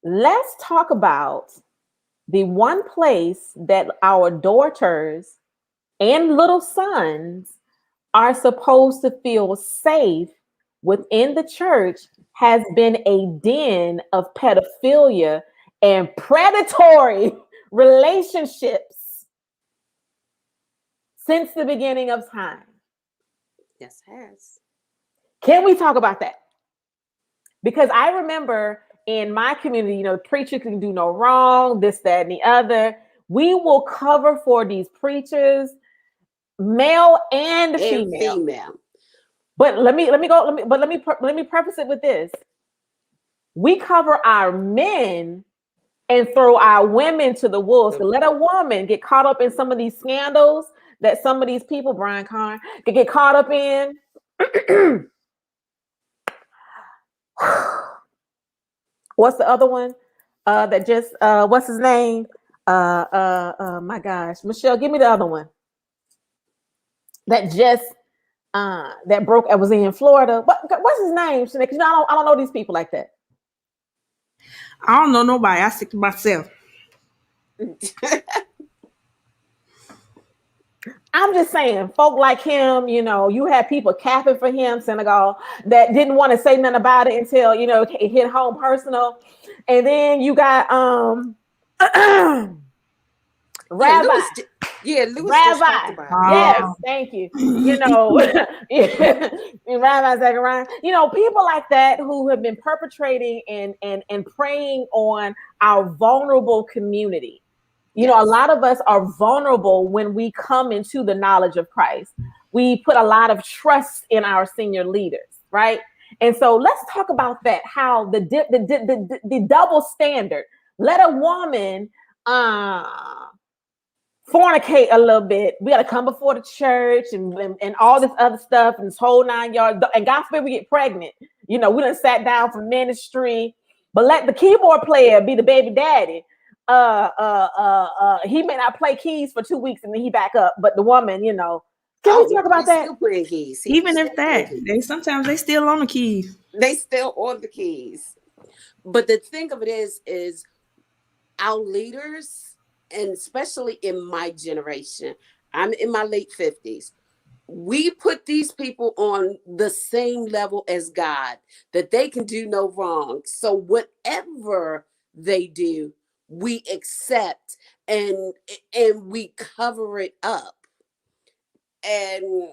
Speaker 1: Let's talk about the one place that our daughters and little sons are supposed to feel safe within the church has been a den of pedophilia and predatory relationships since the beginning of time.
Speaker 2: Yes, has.
Speaker 1: Can we talk about that? Because I remember in my community, the preacher can do no wrong, this, that, and the other. We will cover for these preachers, male and female. But let me preface it with this. We cover our men and throw our women to the wolves. To let a woman get caught up in some of these scandals that some of these people, Brian Carn, could get caught up in. What's the other one? That just what's his name? My gosh, Michelle, give me the other one. That just that broke. I was in Florida. What's his name? Because I don't know these people like that.
Speaker 3: I don't know nobody. I stick to myself.
Speaker 1: I'm just saying, folk like him, you had people capping for him, Senegal, that didn't want to say nothing about it until, it hit home personal. And then you got Rabbi.
Speaker 2: Lewis
Speaker 1: Rabbi. Yes, thank you. Rabbi Zechariah. People like that who have been perpetrating and preying on our vulnerable community. A lot of us are vulnerable when we come into the knowledge of Christ. We put a lot of trust in our senior leaders. right? And so let's talk about that. How the double standard. Let a woman fornicate a little bit. We got to come before the church and all this other stuff and this whole 9 yards. And God forbid we get pregnant. We done sat down for ministry, but let the keyboard player be the baby daddy. He may not play keys for 2 weeks and then he back up, but the woman, can we talk about
Speaker 2: he's
Speaker 1: that?
Speaker 2: still playing keys.
Speaker 3: Even if that, sometimes they still on the keys.
Speaker 2: They still on the keys. But the thing of it is our leaders, and especially in my generation, I'm in my late 50s. We put these people on the same level as God, that they can do no wrong. So whatever they do, we accept and we cover it up. And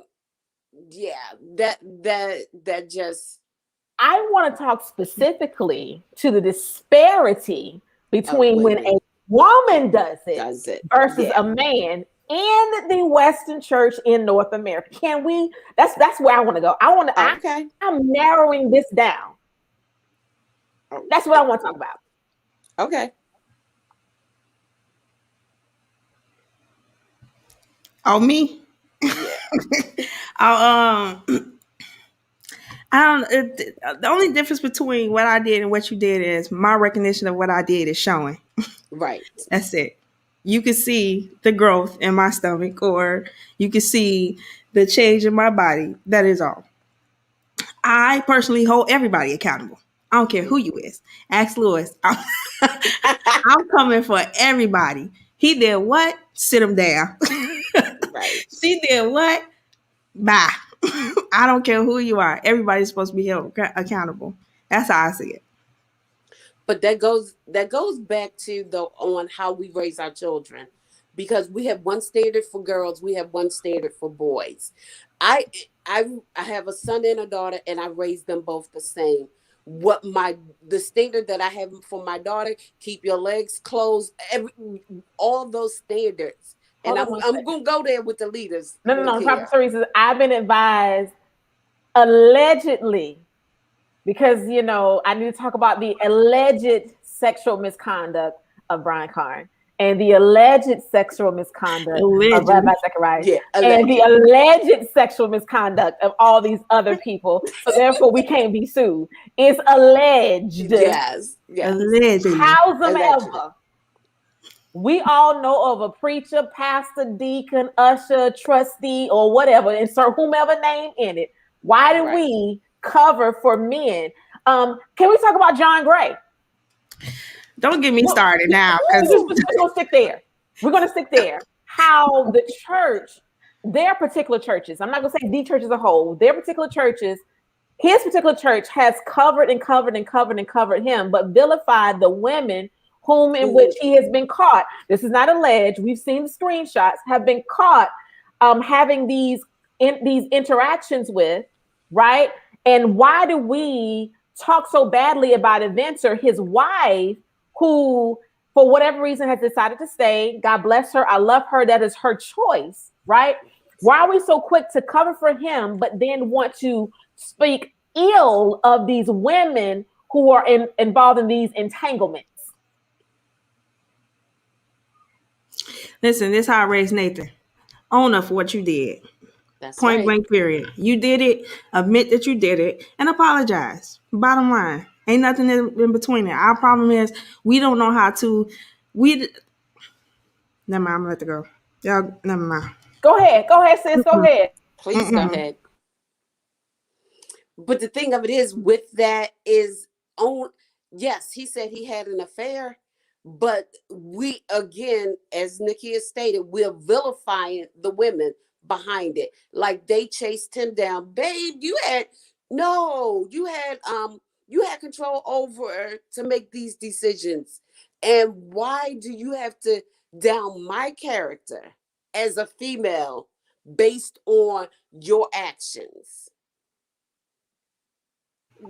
Speaker 2: yeah, that just,
Speaker 1: I want to talk specifically to the disparity between when a woman does it versus a man in the Western church in North America. Can we? That's where I want to go. I'm narrowing this down. That's what I want to talk about.
Speaker 2: Okay.
Speaker 3: Oh, me?
Speaker 2: Yeah.
Speaker 3: The only difference between what I did and what you did is my recognition of what I did is showing.
Speaker 2: Right.
Speaker 3: That's it. You can see the growth in my stomach, or you can see the change in my body. That is all. I personally hold everybody accountable. I don't care who you is. Ask Lewis. I'm coming for everybody. He did what? Sit him down.
Speaker 2: Right.
Speaker 3: She did what? Bye. I don't care who you are. Everybody's supposed to be held accountable. That's how I see it.
Speaker 2: But that goes back to on how we raise our children, because we have one standard for girls, we have one standard for boys. I have a son and a daughter, and I raise them both the same. The standard that I have for my daughter: keep your legs closed, all those standards. And I'm gonna go there with the leaders.
Speaker 1: No. Prophet Teresa, I've been advised allegedly, because I need to talk about the alleged sexual misconduct of Brian Carn and the alleged sexual misconduct of Rabbi Zacharias, and the alleged sexual misconduct of all these other people. So therefore, we can't be sued. It's alleged.
Speaker 2: Yes.
Speaker 3: Alleged.
Speaker 1: Howsoever, we all know of a preacher, pastor, deacon, usher, trustee, or whatever, insert whomever name in it. Why do we cover for men? Can we talk about John Gray?
Speaker 3: Don't get me started now.
Speaker 1: We're going to stick there. We're going to stick there. How the church, their particular churches, I'm not going to say the church as a whole, their particular churches, his particular church has covered and covered and covered and covered him, but vilified the women whom in which he has been caught. This is not alleged. We've seen the screenshots, have been caught having these interactions with, right? And why do we talk so badly about Inventor, his wife, who for whatever reason has decided to stay? God bless her. I love her. That is her choice, right? Why are we so quick to cover for him, but then want to speak ill of these women who are involved in these entanglements?
Speaker 3: Listen, this is how I raised Nathan. Own up for what you did.
Speaker 2: That's
Speaker 3: Point
Speaker 2: right.
Speaker 3: blank, period. You did it. Admit that you did it, and apologize. Bottom line, ain't nothing in between it. Our problem is we don't know how to. Never mind. I'm gonna let it go. Y'all, never mind.
Speaker 1: Go ahead, sis. Go ahead.
Speaker 2: Please go ahead. But the thing of it is, with that is yes, he said he had an affair, but we, again, as Nakia stated, we're vilifying the women behind it. Like they chased him down. Babe, you had control over to make these decisions. And why do you have to down my character as a female based on your actions?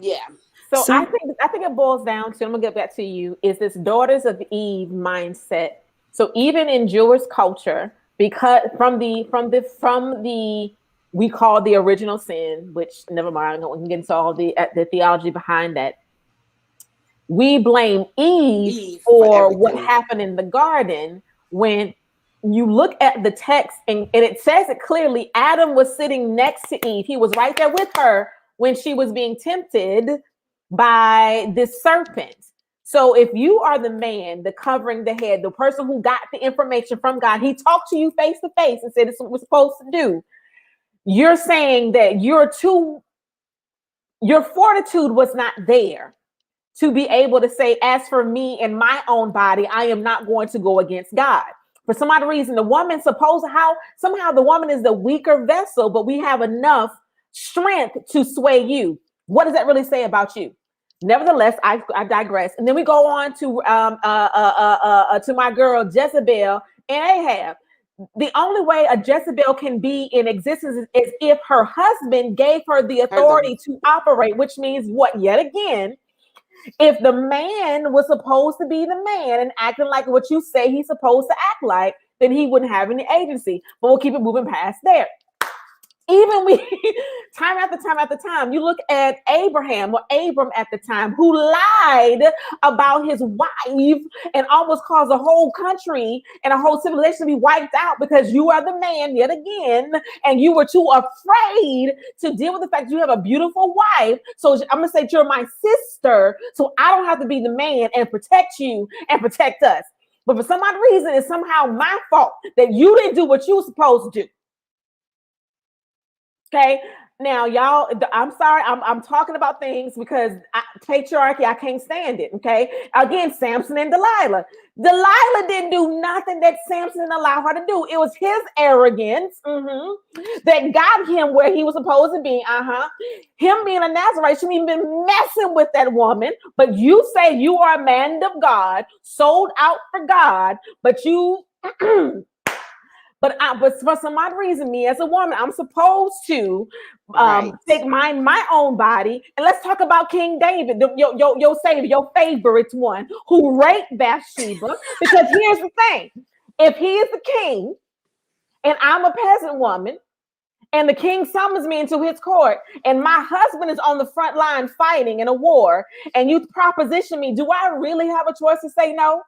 Speaker 2: Yeah.
Speaker 1: So I think it boils down to, I'm gonna get back to you, is this daughters of Eve mindset. So even in Jewish culture, because from the we call the original sin, which never mind, we can get into all the theology behind that. We blame Eve
Speaker 2: Eve for
Speaker 1: for what
Speaker 2: everything.
Speaker 1: happened in the garden. When you look at the text, and it says it clearly, Adam was sitting next to Eve. He was right there with her when she was being tempted by this serpent. So if you are the man, the covering the head, the person who got the information from God, he talked to you face to face and said, this is what we're supposed to do. You're saying that your fortitude was not there to be able to say, as for me and my own body, I am not going to go against God. For some odd reason, the woman somehow the woman is the weaker vessel, but we have enough strength to sway you. What does that really say about you? Nevertheless, I digress. And then we go on to my girl Jezebel and Ahab. The only way a Jezebel can be in existence is if her husband gave her the authority to operate, which means what? Yet again, if the man was supposed to be the man and acting like what you say he's supposed to act like, then he wouldn't have any agency. But we'll keep it moving past there. Even time after time, you look at Abraham or Abram at the time, who lied about his wife and almost caused a whole country and a whole civilization to be wiped out because you are the man yet again, and you were too afraid to deal with the fact that you have a beautiful wife. So I'm gonna say you're my sister, so I don't have to be the man and protect you and protect us. But for some odd reason, it's somehow my fault that you didn't do what you were supposed to do. Okay, now y'all, I'm sorry, I'm talking about things because patriarchy, I can't stand it. Okay, again, Samson and Delilah. Delilah didn't do nothing that Samson allowed her to do. It was his arrogance that got him where he was supposed to be. Him being a Nazarite shouldn't even been messing with that woman. But you say you are a man of God, sold out for God, but you. But for some odd reason, me as a woman, I'm supposed to take my own body. And let's talk about King David, your savior, your favorite one, who raped Bathsheba. Because here's the thing. If he is the king and I'm a peasant woman and the king summons me into his court and my husband is on the front line fighting in a war and you proposition me, do I really have a choice to say no?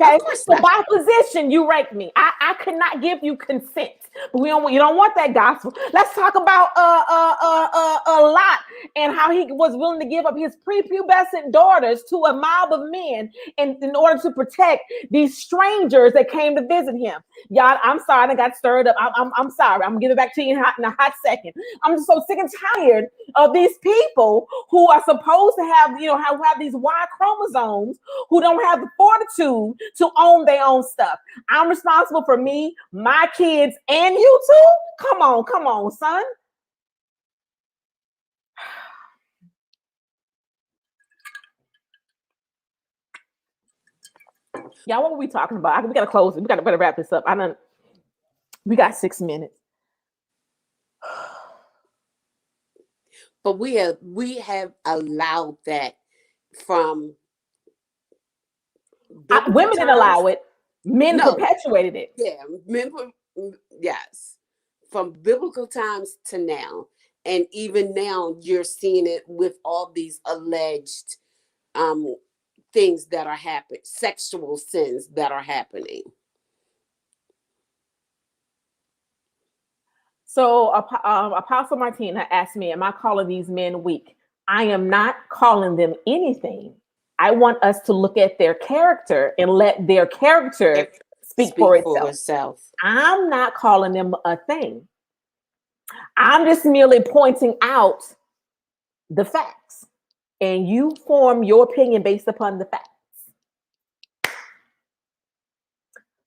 Speaker 1: Okay, so by position, you raped me. I could not give you consent. But you don't want that gospel. Let's talk about Lot and how he was willing to give up his prepubescent daughters to a mob of men in order to protect these strangers that came to visit him. Y'all, I'm sorry, I got stirred up. I'm sorry. I'm gonna give it back to you in a hot second. I'm just so sick and tired of these people who are supposed to have, have these Y chromosomes, who don't have the fortitude to own their own stuff. I'm responsible for me, my kids, and you too. Come on, son. Y'all, what were we talking about? We gotta close it. We better wrap this up. We got 6 minutes.
Speaker 2: But we have allowed that from
Speaker 1: women didn't allow it. Men perpetuated it.
Speaker 2: Yeah, yes. From biblical times to now. And even now you're seeing it with all these alleged things that are happening, sexual sins that are happening.
Speaker 1: So Apostle Martina asked me, am I calling these men weak? I am not calling them anything. I want us to look at their character and let their character speak for itself. I'm not calling them a thing. I'm just merely pointing out the facts. And you form your opinion based upon the facts.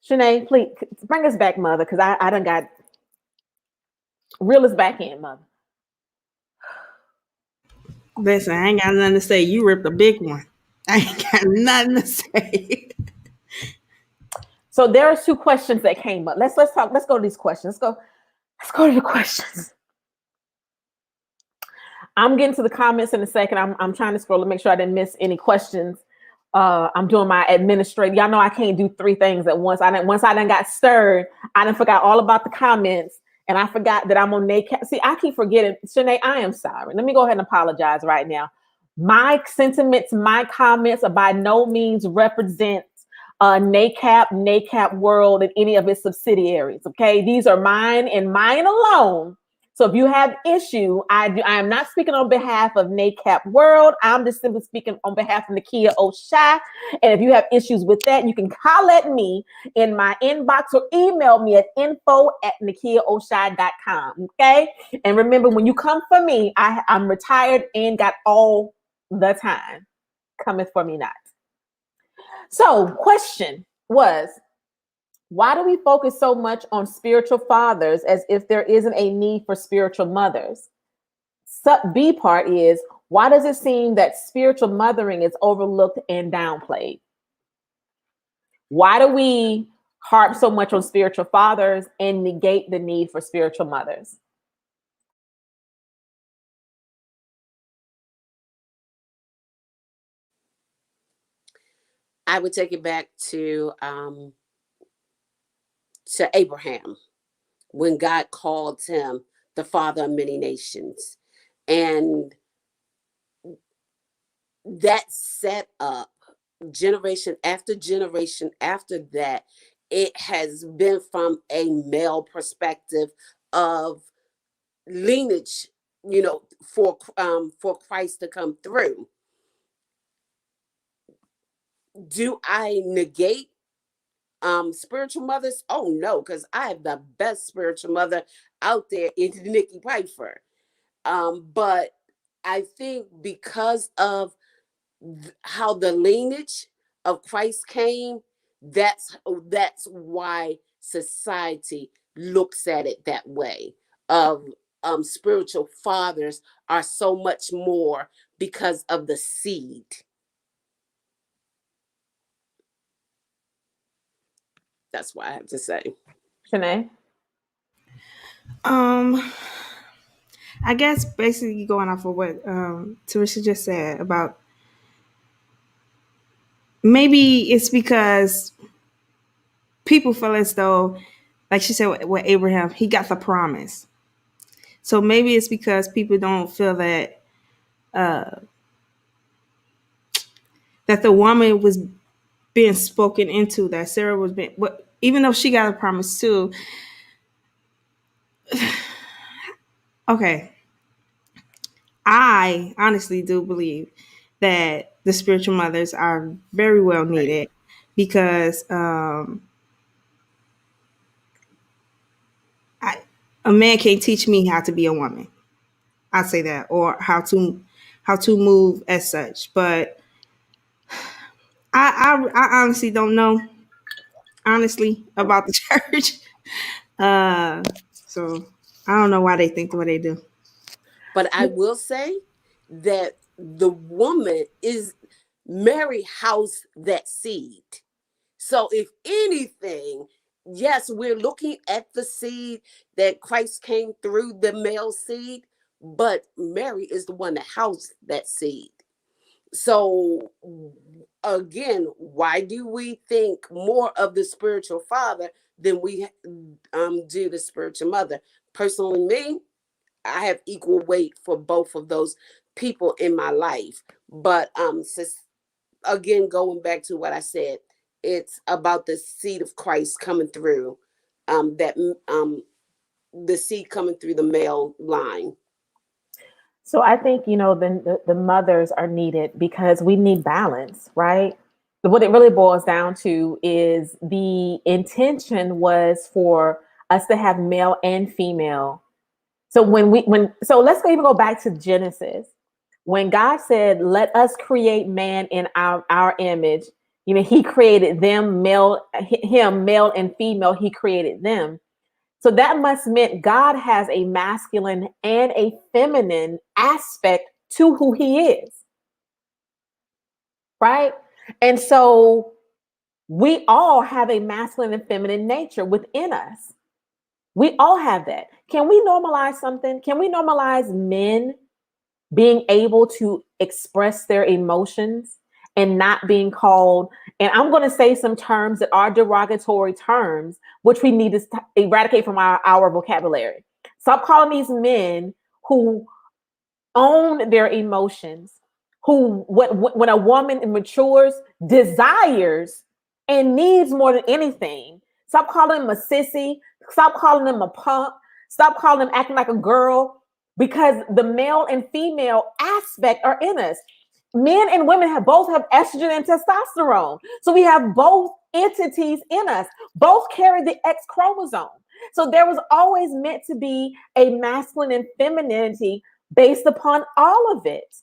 Speaker 1: Shanae, please bring us back, mother, because I done got reel us back in, mother.
Speaker 3: Listen, I ain't got nothing to say. You ripped a big one. I ain't got nothing to say.
Speaker 1: So there are 2 questions that came up. Let's talk. Let's go to these questions. Let's go to the questions. I'm getting to the comments in a second. I'm trying to scroll to make sure I didn't miss any questions. I'm doing my administrative. Y'all know I can't do three things at once. Once I done got stirred, I done forgot all about the comments, and I forgot that I'm on NACAP. See, I keep forgetting. Shanae, I am sorry. Let me go ahead and apologize right now. My sentiments, my comments are by no means represent NACAP World, and any of its subsidiaries. Okay, these are mine and mine alone. So if you have issue, I am not speaking on behalf of NACAP World. I'm just simply speaking on behalf of Nakia Oshai. And if you have issues with that, you can holler at me in my inbox or email me at info@nakiaoshai.com. Okay. And remember, when you come for me, I'm retired and got all the time. Cometh for me not. So, question was, why do we focus so much on spiritual fathers as if there isn't a need for spiritual mothers? B part is, why does it seem that spiritual mothering is overlooked and downplayed? Why do we harp so much on spiritual fathers and negate the need for spiritual mothers?
Speaker 2: I would take it back to Abraham, when God called him the father of many nations. And that set up generation after generation after that. It has been from a male perspective of lineage, for Christ to come through. Do I negate spiritual mothers? Oh no, because I have the best spiritual mother out there in Nikki Piper. But I think because of how the lineage of Christ came, that's why society looks at it that way. Of spiritual fathers are so much more because of the seed. That's what I have to say.
Speaker 1: Shanae?
Speaker 3: I guess basically going off of what Teresa just said about, maybe it's because people feel as though, like she said with Abraham, he got the promise. So maybe it's because people don't feel that that the woman was being spoken into, that Sarah was being, even though she got a promise too. Okay, I honestly do believe that the spiritual mothers are very well needed, because a man can't teach me how to be a woman. I say that, or how to move as such. But I honestly don't know, honestly, about the church. So I don't know why they think the way they do.
Speaker 2: But I will say that the woman is Mary housed that seed. So if anything, yes, we're looking at the seed that Christ came through the male seed, but Mary is the one that housed that seed. So again, why do we think more of the spiritual father than we do the spiritual mother? Personally, me, I have equal weight for both of those people in my life. But again, going back to what I said, it's about the seed of Christ coming through, that the seed coming through the male line.
Speaker 1: So I think, the mothers are needed because we need balance, right? What it really boils down to is the intention was for us to have male and female. So so let's even go back to Genesis. When God said, "Let us create man in our image," he created them, male and female, he created them. So that must mean God has a masculine and a feminine aspect to who he is. Right? And so we all have a masculine and feminine nature within us. We all have that. Can we normalize something? Can we normalize men being able to express their emotions and not being called. And I'm going to say some terms that are derogatory terms, which we need to eradicate from our vocabulary. Stop calling these men who own their emotions, who when a woman matures, desires and needs more than anything. Stop calling them a sissy. Stop calling them a punk. Stop calling them acting like a girl, because the male and female aspect are in us. Men and women both have estrogen and testosterone. So we have both entities in us. Both carry the X chromosome. So there was always meant to be a masculine and femininity based upon all of it.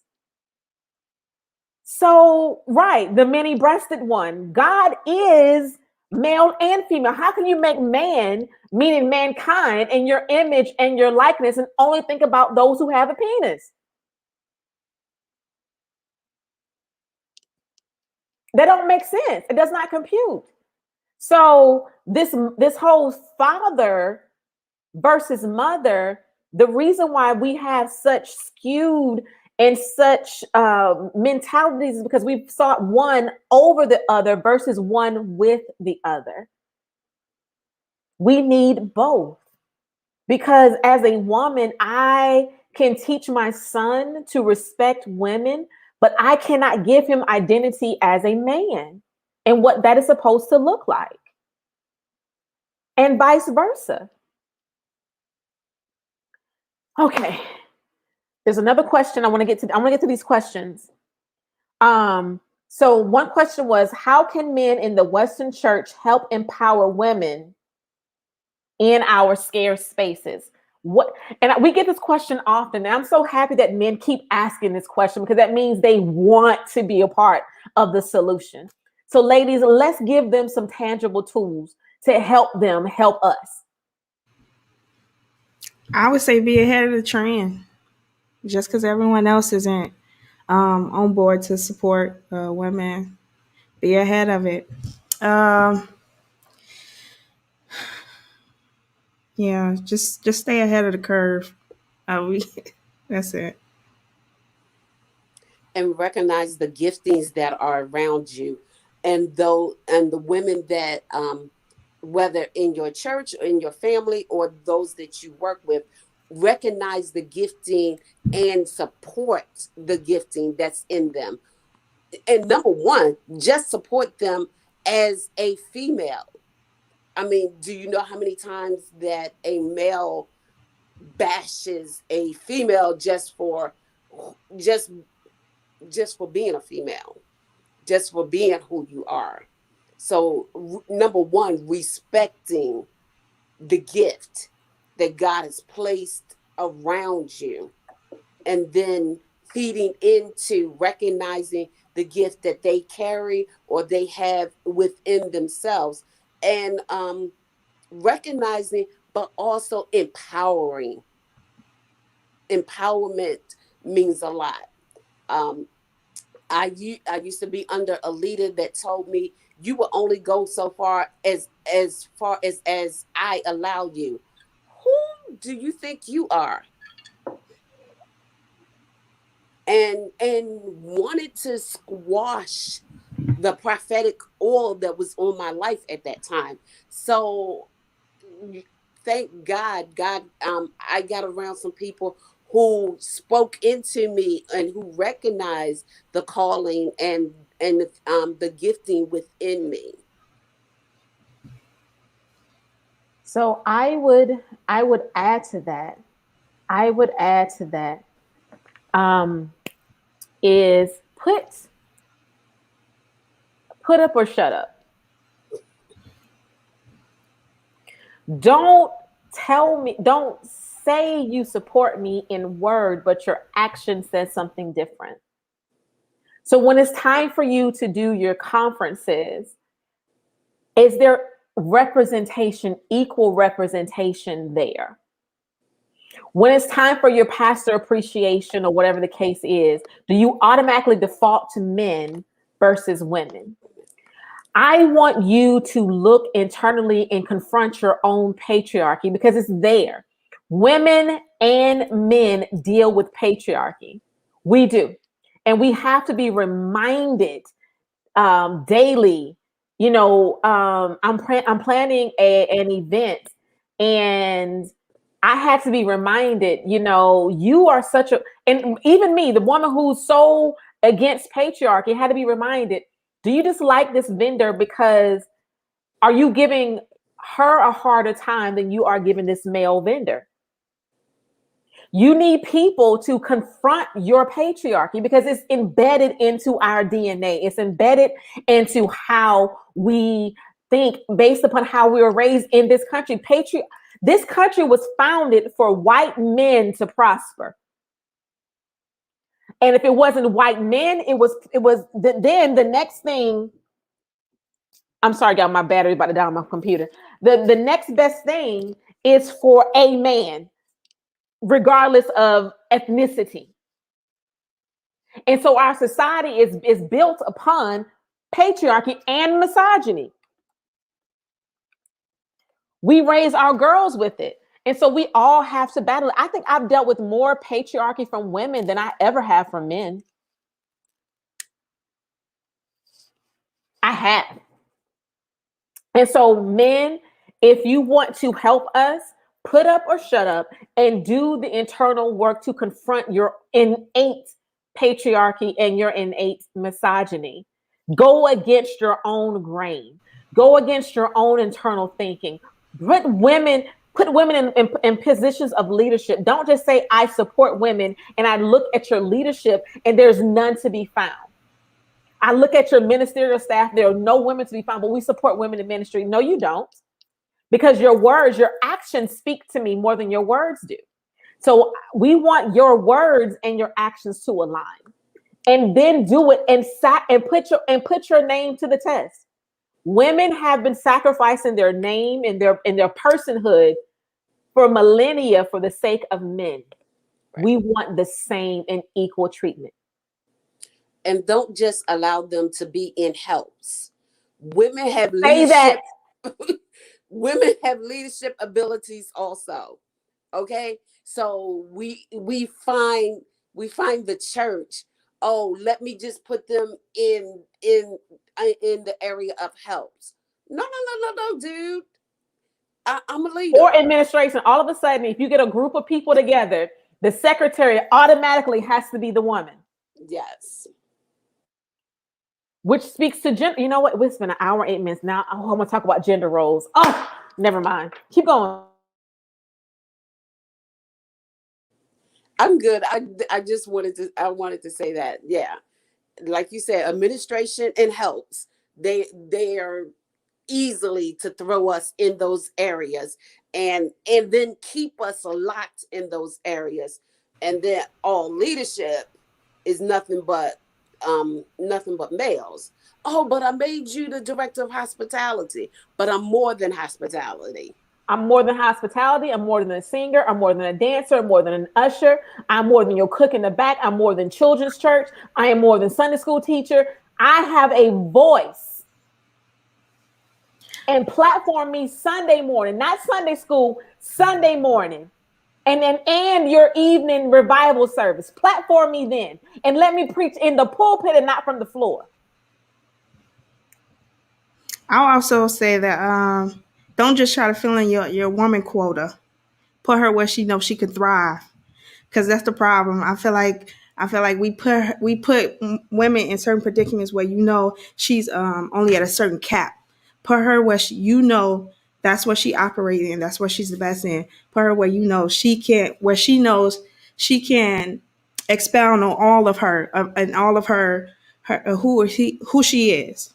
Speaker 1: So, right, the many-breasted one. God is male and female. How can you make man, meaning mankind, in your image and your likeness, and only think about those who have a penis? That don't make sense. It does not compute. So this whole father versus mother, the reason why we have such skewed and such mentalities is because we've sought one over the other versus one with the other. We need both, because as a woman, I can teach my son to respect women, but I cannot give him identity as a man and what that is supposed to look like, and vice versa. Okay. There's another question I want to get to. I want to get to these questions. So one question was, how can men in the Western church help empower women in our scarce spaces? What, and we get this question often, and I'm so happy that men keep asking this question, because that means they want to be a part of the solution. So ladies, let's give them some tangible tools to help them help us.
Speaker 3: I would say be ahead of the trend. Just because everyone else isn't on board to support women, be ahead of it. Um, yeah, just stay ahead of the curve. We, that's it.
Speaker 2: And recognize the giftings that are around you, and the women that whether in your church or in your family or those that you work with, recognize the gifting and support the gifting that's in them. And number one, just support them as a female. I mean, do you know how many times that a male bashes a female just just for being a female, just for being who you are? So number one, respecting the gift that God has placed around you, and then feeding into recognizing the gift that they carry or they have within themselves, and recognizing, but also empowering. Empowerment means a lot. um, I used to be under a leader that told me, you will only go so far as I allow you. Who do you think you are? And wanted to squash the prophetic oil that was on my life at that time. So thank God, I got around some people who spoke into me and who recognized the calling and the gifting within me.
Speaker 1: So I would add to that. I would add to that is put up or shut up. Don't don't say you support me in word, but your action says something different. So when it's time for you to do your conferences, is there representation, equal representation there? When it's time for your pastor appreciation or whatever the case is, do you automatically default to men versus women? I want you to look internally and confront your own patriarchy, because it's there. Women and men deal with patriarchy. We do. And we have to be reminded daily. I'm planning an event, and I had to be reminded, you are such a, and even me, the woman who's so against patriarchy, had to be reminded, do you dislike this vendor because are you giving her a harder time than you are giving this male vendor? You need people to confront your patriarchy because it's embedded into our DNA. It's embedded into how we think based upon how we were raised in this country. This country was founded for white men to prosper. And if it wasn't white men, then the next thing. I'm sorry, y'all, my battery about to die on my computer. The next best thing is for a man, regardless of ethnicity. And so our society is built upon patriarchy and misogyny. We raise our girls with it. And so we all have to battle it. I think I've dealt with more patriarchy from women than I ever have from men. I have. And so, men, if you want to help us, put up or shut up and do the internal work to confront your innate patriarchy and your innate misogyny. Go against your own grain. Go against your own internal thinking. Put women in positions of leadership. Don't just say, I support women, and I look at your leadership and there's none to be found. I look at your ministerial staff, there are no women to be found, but we support women in ministry. No, you don't. Because your words, your actions speak to me more than your words do. So we want your words and your actions to align. And then do it and put your name to the test. Women have been sacrificing their name and their personhood for millennia for the sake of men.
Speaker 2: Right.
Speaker 1: We want the same and equal treatment.
Speaker 2: And don't just allow them to be in helps. Women have
Speaker 1: Say
Speaker 2: leadership.
Speaker 1: that.
Speaker 2: Women have leadership abilities also. Okay, so we find the church. Oh, let me just put them in the area of helps. No, dude. I'm a leader.
Speaker 1: Or administration. All of a sudden, if you get a group of people together, the secretary automatically has to be the woman.
Speaker 2: Yes.
Speaker 1: Which speaks to gender. You know what? It's been an hour, 8 minutes now. I'm going to talk about gender roles. Oh, never mind. Keep going.
Speaker 2: I'm good. I just wanted to say that. Yeah. Like you said, administration and helps. They are easily to throw us in those areas and then keep us locked in those areas. And then all leadership is nothing but males. Oh, but I made you the director of hospitality, but I'm more than hospitality.
Speaker 1: I'm more than hospitality. I'm more than a singer. I'm more than a dancer. I'm more than an usher. I'm more than your cook in the back. I'm more than children's church. I am more than Sunday school teacher. I have a voice. And platform me Sunday morning, not Sunday school, Sunday morning. And your evening revival service. Platform me then. And let me preach in the pulpit and not from the floor.
Speaker 3: I'll also say that don't just try to fill in your woman quota. Put her where she knows she can thrive, because that's the problem. I feel like we put women in certain predicaments where she's only at a certain cap. Put her where that's what she operates in. That's what she's the best in. Put her where she knows she can expound on all of her and all of her who she is.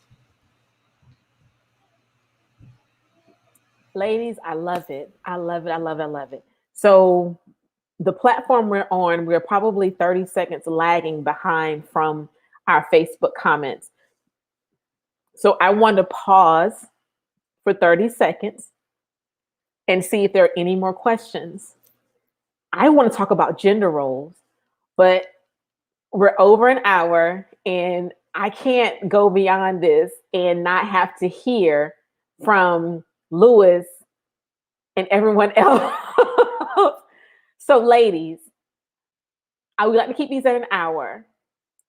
Speaker 1: Ladies, I love it. I love it. I love it. I love it. So the platform we're on, we're probably 30 seconds lagging behind from our Facebook comments. So I want to pause for 30 seconds and see if there are any more questions. I want to talk about gender roles, but we're over an hour and I can't go beyond this and not have to hear from Lewis and everyone else. So ladies, I would like to keep these at an hour.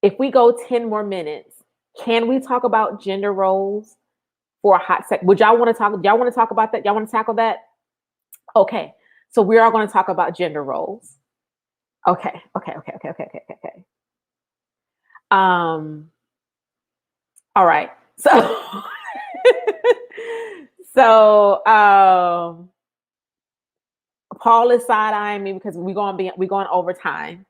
Speaker 1: If we go 10 more minutes, Can we talk about gender roles for a hot sec? Would y'all want to talk? Y'all want to talk about that? Y'all want to tackle that? Okay. So we are going to talk about gender roles. Okay. Okay. All right. So so Paul is side eyeing me because we're going overtime.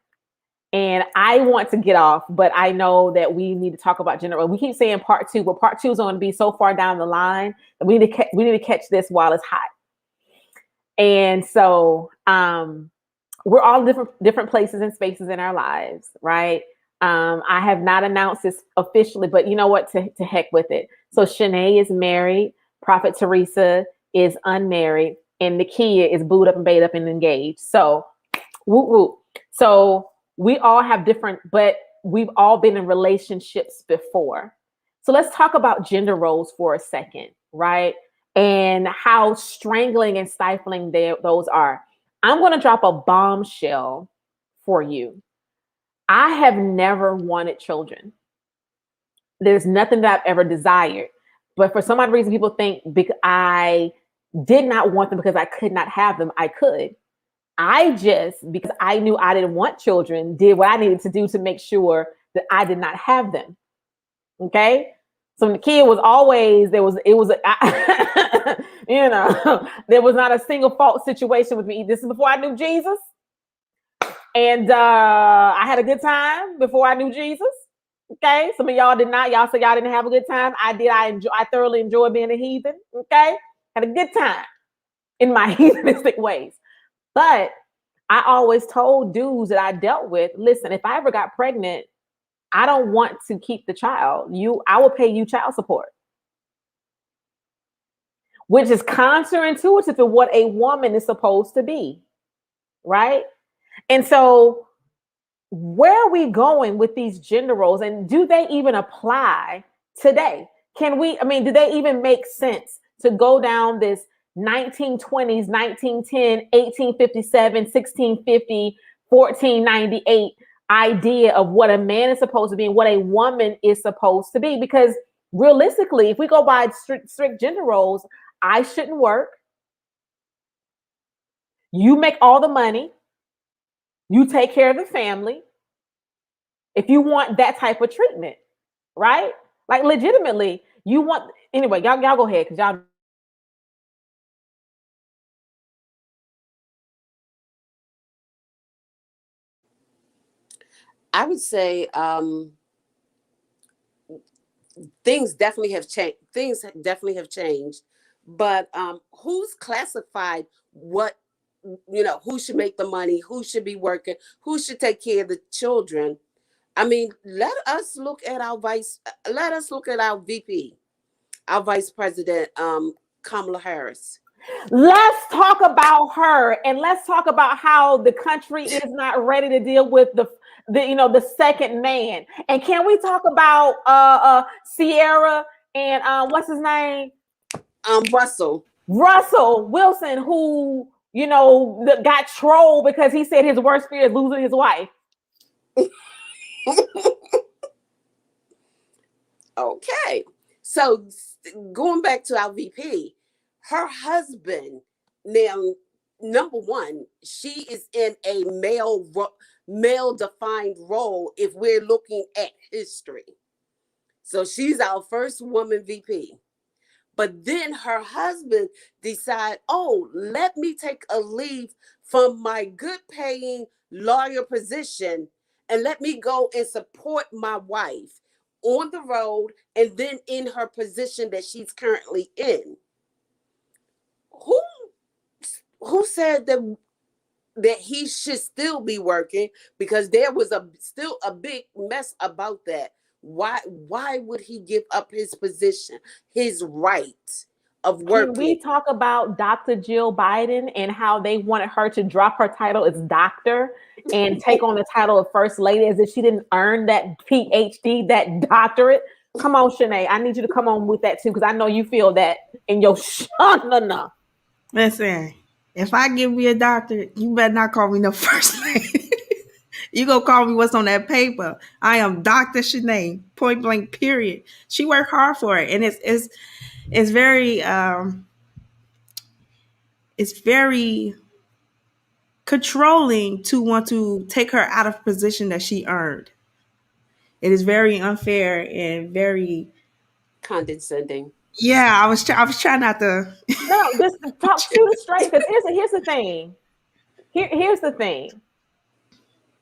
Speaker 1: And I want to get off, but I know that we need to talk about gender roles. We keep saying part two, but part two is going to be so far down the line that we need to catch this while it's hot. And so we're all different places and spaces in our lives, right? I have not announced this officially, but you know what? To heck with it. So Shanae is married, Prophet Teresa is unmarried, and Nakia is booed up and bait up and engaged. So, whoop whoop. So we all have different, but we've all been in relationships before. So let's talk about gender roles for a second, right? And how strangling and stifling those are. I'm going to drop a bombshell for you. I have never wanted children. There's nothing that I've ever desired. But for some odd reason, people think because I did not want them because I could not have them, I could. I just, because I knew I didn't want children, did what I needed to do to make sure that I did not have them. Okay? So the kid was always, there was not a single fault situation with me. This is before I knew Jesus. And I had a good time before I knew Jesus. Okay? Some of y'all did not. Y'all said y'all didn't have a good time. I did. I thoroughly enjoyed being a heathen. Okay? Had a good time in my heathenistic ways. But I always told dudes that I dealt with, listen, if I ever got pregnant, I don't want to keep the child. I will pay you child support. Which is counterintuitive to what a woman is supposed to be. Right? And so where are we going with these gender roles? And do they even apply today? Do they even make sense to go down this 1920s, 1910, 1857, 1650, 1498 idea of what a man is supposed to be and what a woman is supposed to be? Because realistically, if we go by strict gender roles, I shouldn't work. You make all the money. You take care of the family. If you want that type of treatment, right? Like legitimately, you want, anyway, y'all go ahead because y'all.
Speaker 2: I would say things definitely have changed. Things definitely have changed, but who's classified what, who should make the money, who should be working, who should take care of the children? I mean, let us look at our VP, our vice president, Kamala Harris.
Speaker 1: Let's talk about her, and let's talk about how the country is not ready to deal with the second man. And can we talk about Sierra and what's his name?
Speaker 2: Russell
Speaker 1: Wilson, who got trolled because he said his worst fear is losing his wife.
Speaker 2: Okay, so going back to our VP, her husband, now, number one, she is in a male defined role if we're looking at history. So she's our first woman VP. But then her husband decide, let me take a leave from my good paying lawyer position and let me go and support my wife on the road and then in her position that she's currently in. Who said that he should still be working? Because there was still a big mess about that. Why would he give up his position, his right of working?
Speaker 1: Can we talk about Dr. Jill Biden and how they wanted her to drop her title as doctor and take on the title of first lady as if she didn't earn that PhD, that doctorate? Come on, Shanae. I need you to come on with that too, because I know you feel that in your no.
Speaker 3: Listen, if I give me a doctor, you better not call me no first lady. You go call me what's on that paper. I am Dr. Shanae, point blank, period. She worked hard for it. And it's very it's very controlling to want to take her out of a position that she earned. It is very unfair and very,
Speaker 2: Condescending.
Speaker 3: yeah. I was trying not to.
Speaker 1: No, just talk, shoot it straight. Because here's the thing. Here's the thing.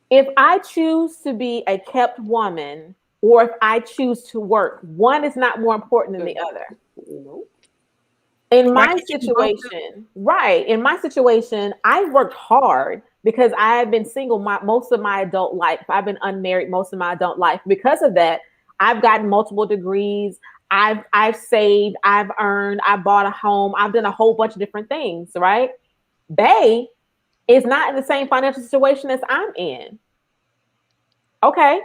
Speaker 1: If I choose to be a kept woman, or if I choose to work, one is not more important than the other.
Speaker 2: Nope.
Speaker 1: In
Speaker 3: Why
Speaker 1: my
Speaker 3: can't you both do it?
Speaker 1: situation, right? In my situation, I worked hard because I have been single most of my adult life. I've been unmarried most of my adult life. Because of that, I've gotten multiple degrees. I've saved. I've earned. I bought a home. I've done a whole bunch of different things. Right? They is not in the same financial situation as I'm in. Okay,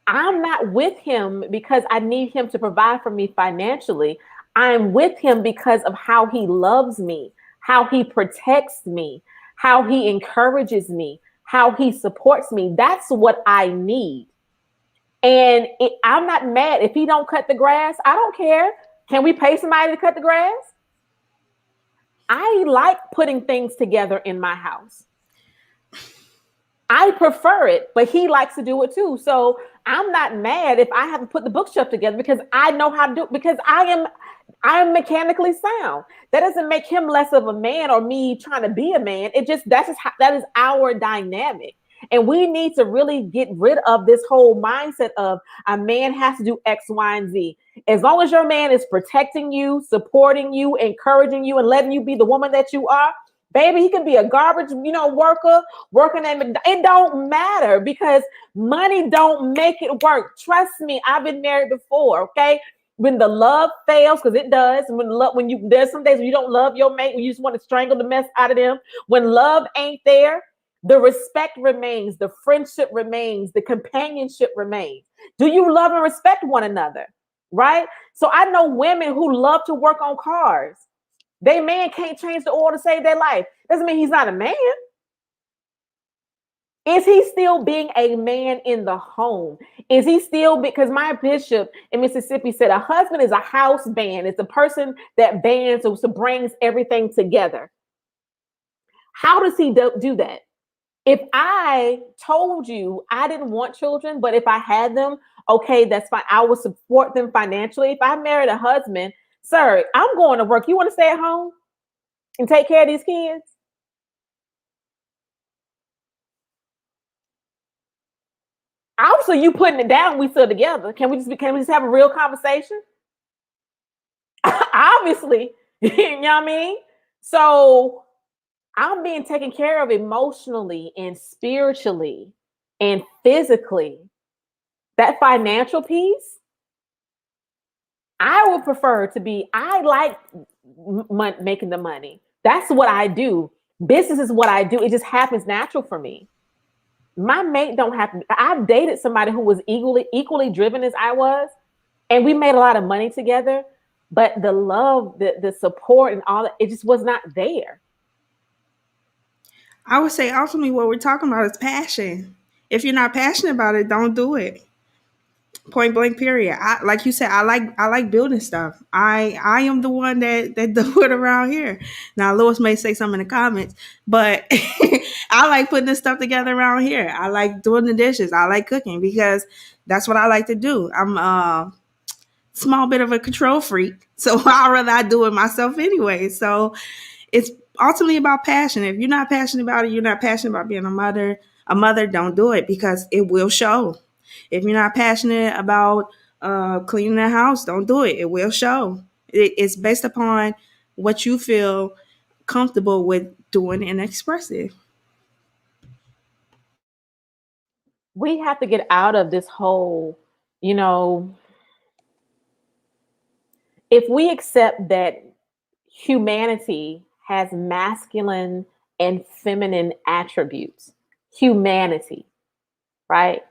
Speaker 1: I'm not with him because I need him to provide for me financially. I'm with him because of how he loves me, how he protects me, how he encourages me, how he supports me. That's what I need. And I'm not mad if he don't cut the grass. I don't care. Can we pay somebody to cut the grass? I like putting things together in my house. I prefer it, but he likes to do it too. So I'm not mad if I have to put the bookshelf together because I know how to do it because I am mechanically sound. That doesn't make him less of a man or me trying to be a man. That is our dynamic. And we need to really get rid of this whole mindset of a man has to do X, Y, and Z. As long as your man is protecting you, supporting you, encouraging you, and letting you be the woman that you are, baby, he can be a garbage, worker, working at it don't matter because money don't make it work. Trust me, I've been married before, okay? When the love fails, because it does, there's some days when you don't love your mate, when you just want to strangle the mess out of them. When love ain't there, the respect remains, the friendship remains, the companionship remains. Do you love and respect one another? Right? So I know women who love to work on cars. They man can't change the oil to save their life. Doesn't mean he's not a man. Is he still being a man in the home? Is he still, because my bishop in Mississippi said a husband is a house band. It's a person that bands or brings everything together. How does he do that? If I told you I didn't want children, but if I had them, okay, that's fine. I would support them financially. If I married a husband, sir, I'm going to work. You want to stay at home and take care of these kids? Also, you putting it down, we still together. Can we just have a real conversation? Obviously, you know what I mean? So I'm being taken care of emotionally and spiritually and physically. That financial piece, I would prefer to be, I like making the money. That's what I do. Business is what I do. It just happens natural for me. My mate don't have to. I've dated somebody who was equally driven as I was, and we made a lot of money together. But the love, the support, and all that, it just was not there.
Speaker 3: I would say ultimately what we're talking about is passion. If you're not passionate about it, don't do it. Point blank, period. Like you said, I like building stuff. I am the one that do it around here. Now Lois may say something in the comments, but I like putting this stuff together around here. I like doing the dishes. I like cooking because that's what I like to do. I'm a small bit of a control freak, so I'd rather I do it myself anyway. So it's ultimately about passion. If you're not passionate about it, you're not passionate about being a mother. A mother, don't do it because it will show. If you're not passionate about cleaning the house, don't do it. It will show. It's based upon what you feel comfortable with doing and expressing.
Speaker 1: We have to get out of this whole, you know, if we accept that humanity has masculine and feminine attributes, humanity, right?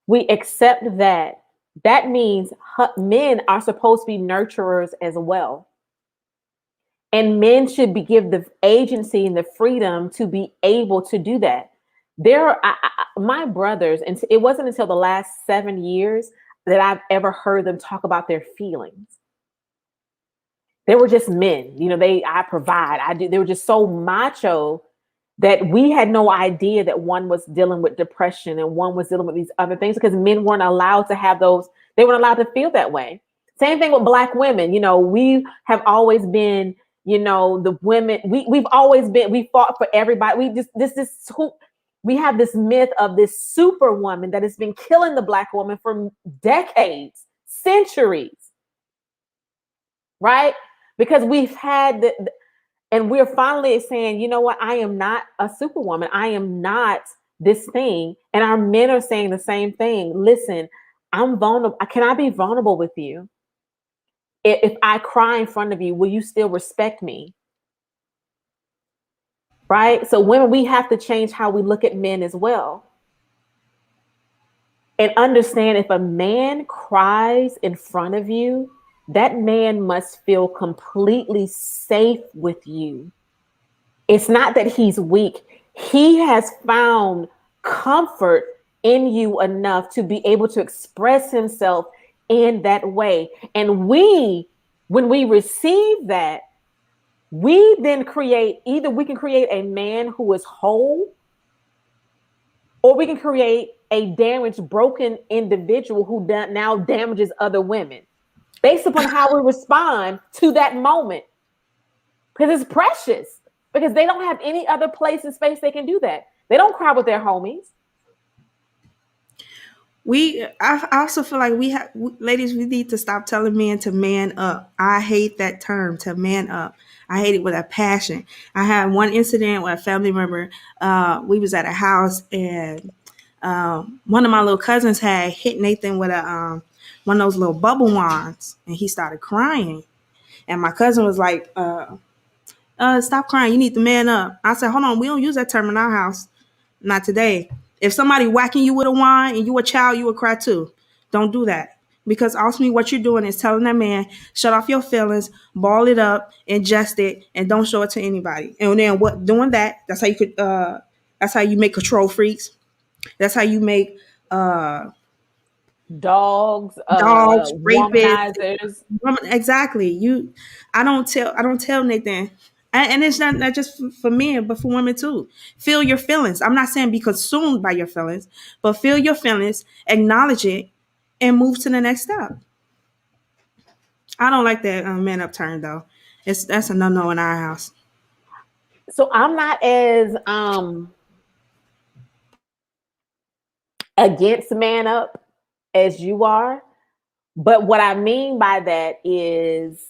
Speaker 1: We accept that. That means men are supposed to be nurturers as well. And men should be given the agency and the freedom to be able to do that. My brothers, and it wasn't until the last 7 years that I've ever heard them talk about their feelings. They were just men, I provide, I do. They were just so macho that we had no idea that one was dealing with depression and one was dealing with these other things, because men weren't allowed to have those. They weren't allowed to feel that way. Same thing with Black women. We have always been, the women, we fought for everybody. We have this myth of this superwoman that has been killing the Black woman for decades, centuries, right? Because we've had and we're finally saying, you know what? I am not a superwoman. I am not this thing. And our men are saying the same thing. Listen, I'm vulnerable. Can I be vulnerable with you? If I cry in front of you, will you still respect me? Right? So women, we have to change how we look at men as well. And understand, if a man cries in front of you, that man must feel completely safe with you. It's not that he's weak. He has found comfort in you enough to be able to express himself in that way. And when we receive that, we then we can create a man who is whole, or we can create a damaged, broken individual who now damages other women based upon how we respond to that moment. Because it's precious. Because they don't have any other place and space they can do that. They don't cry with their homies.
Speaker 3: I also feel like ladies, we need to stop telling men to man up. I hate that term, to man up. I hate it with a passion. I had one incident with a family member. We was at a house, and one of my little cousins had hit Nathan with one of those little bubble wands, and he started crying. And my cousin was like, stop crying. You need to man up. I said, hold on. We don't use that term in our house. Not today. If somebody whacking you with a wand and you a child, you would cry too. Don't do that. Because ultimately what you're doing is telling that man, shut off your feelings, ball it up, ingest it, and don't show it to anybody. And then doing that, that's how you make control freaks. That's how you make
Speaker 1: dogs,
Speaker 3: rapists.
Speaker 1: womanizers.
Speaker 3: Exactly. I don't tell Nathan. And it's not just for men, but for women too. Feel your feelings. I'm not saying be consumed by your feelings, but feel your feelings, acknowledge it, and move to the next step. I don't like that man up turn though. That's a no in our house.
Speaker 1: So I'm not as against man up as you are. But what I mean by that is,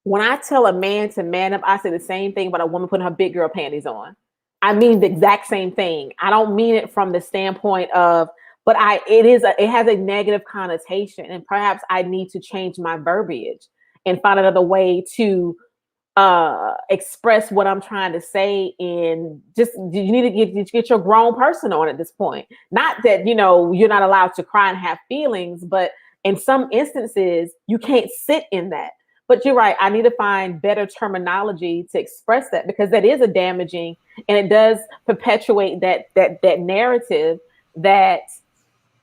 Speaker 1: when I tell a man to man up, I say the same thing about a woman putting her big girl panties on. I mean the exact same thing. I don't mean it from the standpoint of, but it has a negative connotation, and perhaps I need to change my verbiage and find another way to express what I'm trying to say. In just, you need to get your grown person on at this point. Not that you're not allowed to cry and have feelings, but in some instances you can't sit in that. But you're right. I need to find better terminology to express that, because that is a damaging, and it does perpetuate that narrative that